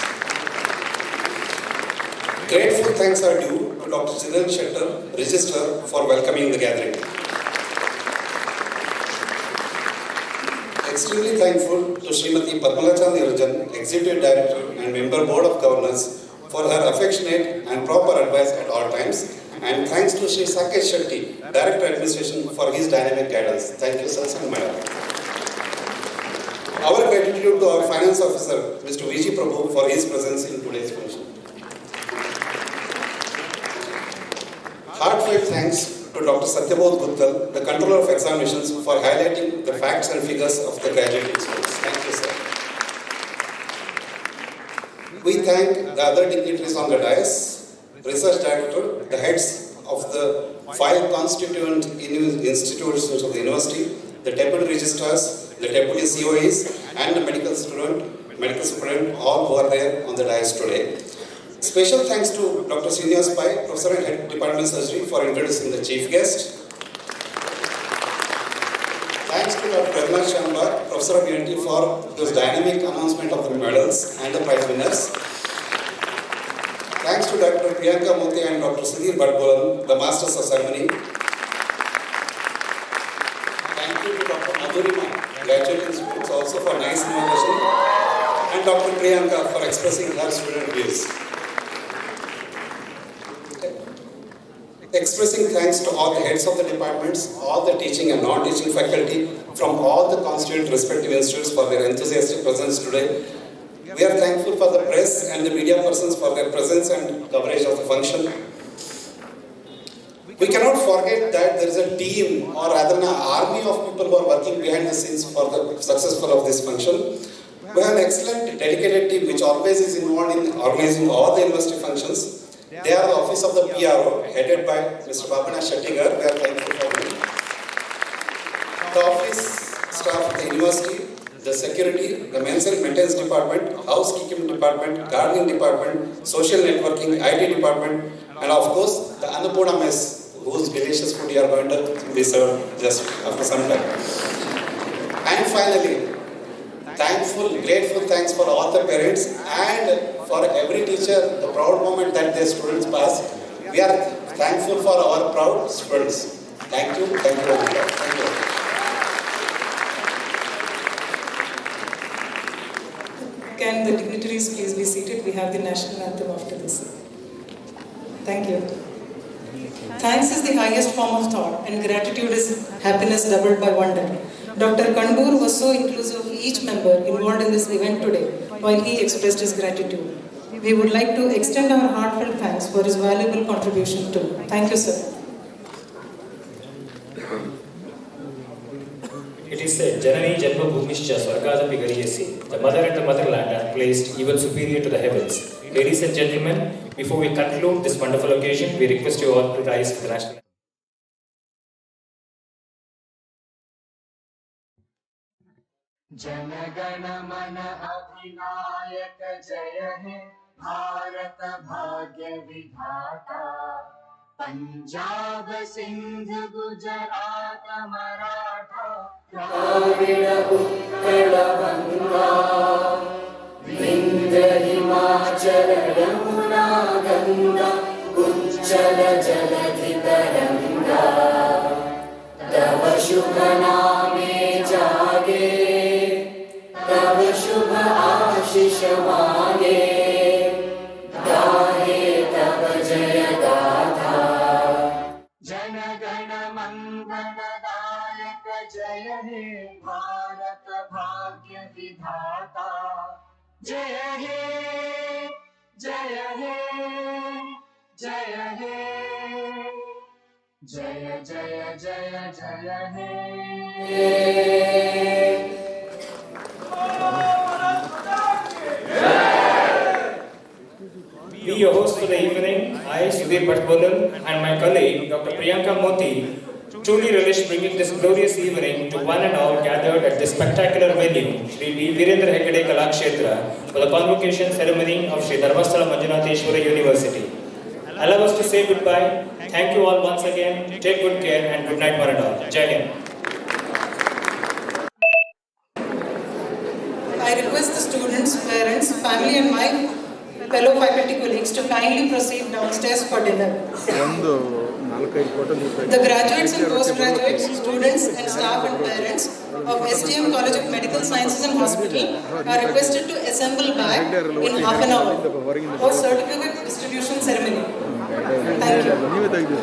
Grateful thanks are due to Dr. Chidan Shettar, Registrar, for welcoming the gathering. Extremely thankful to Srimati Padmalachan Nirajan, Executive Director and Member Board of Governors, for her affectionate and proper advice at all times. And thanks to Sri Sakesh Shetty, Director Administration, for his dynamic guidance. Thank you, sirs and madam. Our gratitude to our Finance Officer, Mr. V.G. Prabhu, for his presence in today's function. Heartfelt thanks to Dr. Satyabodh Guttal, the Controller of Examinations, for highlighting the facts and figures of the graduating students. Thank you, sir. We thank the other dignitaries on the dais, Research Director, the heads of the 5 constituent institutions of the university, the Deputy Registrars, the Deputy COEs, and the medical student, all who are there on the dais today. Special thanks to Dr. Srinivas Pai, Professor and Head Department of Surgery, for introducing the Chief Guest. Thanks to Dr. Raghunath Shambhar, Professor of ENT, for this dynamic announcement of the medals and the prize winners. Thanks to Dr. Priyanka Moti and Dr. Sudhir Bhatbolan, the Masters of Ceremony. Thank you to Dr. Madhurima, graduating students, also for nice invitation, and Dr. Priyanka for expressing her student views. Expressing thanks to all the heads of the departments, all the teaching and non-teaching faculty from all the constituent respective institutes for their enthusiastic presence today. We are thankful for the press and the media persons for their presence and coverage of the function. We cannot forget that there is a team, or rather an army of people who are working behind the scenes for the successful of this function. We have an excellent dedicated team which always is involved in organizing all the university functions. They are the office of the PRO, headed by Mr. Babana Shettigar. We are thankful for him. The office staff of the university, the security, the men's and maintenance department, housekeeping department, gardening department, social networking, IT department, and of course the Annapurna mess, whose delicious food you are going to be served just after some time. And finally, grateful thanks for all the parents and for every teacher, the proud moment that their students pass. We are thankful for our proud students. Thank you. Thank you. Thank you. Can the dignitaries please be seated? We have the national anthem after this. Thank you. Thanks is the highest form of thought, and gratitude is happiness doubled by wonder. Dr. Kanbur was so inclusive of each member involved in this event today while he expressed his gratitude. We would like to extend our heartfelt thanks for his valuable contribution too. Thank you, sir. It is said, Janani Janma Bhumischa Swargadapi Gariyasi. The mother and the motherland are placed even superior to the heavens. Ladies and gentlemen, before we conclude this wonderful occasion, we request you all to rise for the national anthem. Jana Gana मन अधिनायक जय हे भारत भाग्य विधाता पंजाब सिंध गुजरात मराठा द्राविड उत्कल गंगा विंध्य हिमाचल यमुना गंगा उज्जल जलधि तरंगा तव शुभ नामे जागे तब शुभ आशीष मांगे गाहे तब जय गाथा जन गण मंगल दायक जय हे जय हे जय हे जय हे जय जय जय जय हे Be your host for the evening, I, Sudhir Bhatbolal, and my colleague, Dr. Priyanka Moti, truly relish bringing this glorious evening to one and all gathered at this spectacular venue, Shri D. Virendra Hegde Kalakshetra, for the convocation ceremony of Shri Dharmasthala Manjunatheshwara University. Allow us to say goodbye. Thank you all once again. Take good care and good night, one and all. Jai Hind. I request the students, parents, family and my fellow faculty colleagues to kindly proceed downstairs for dinner. The graduates and postgraduates, students and staff and parents of SDM College of Medical Sciences and Hospital are requested to assemble back in half an hour for certificate distribution ceremony. Thank you. Thank you.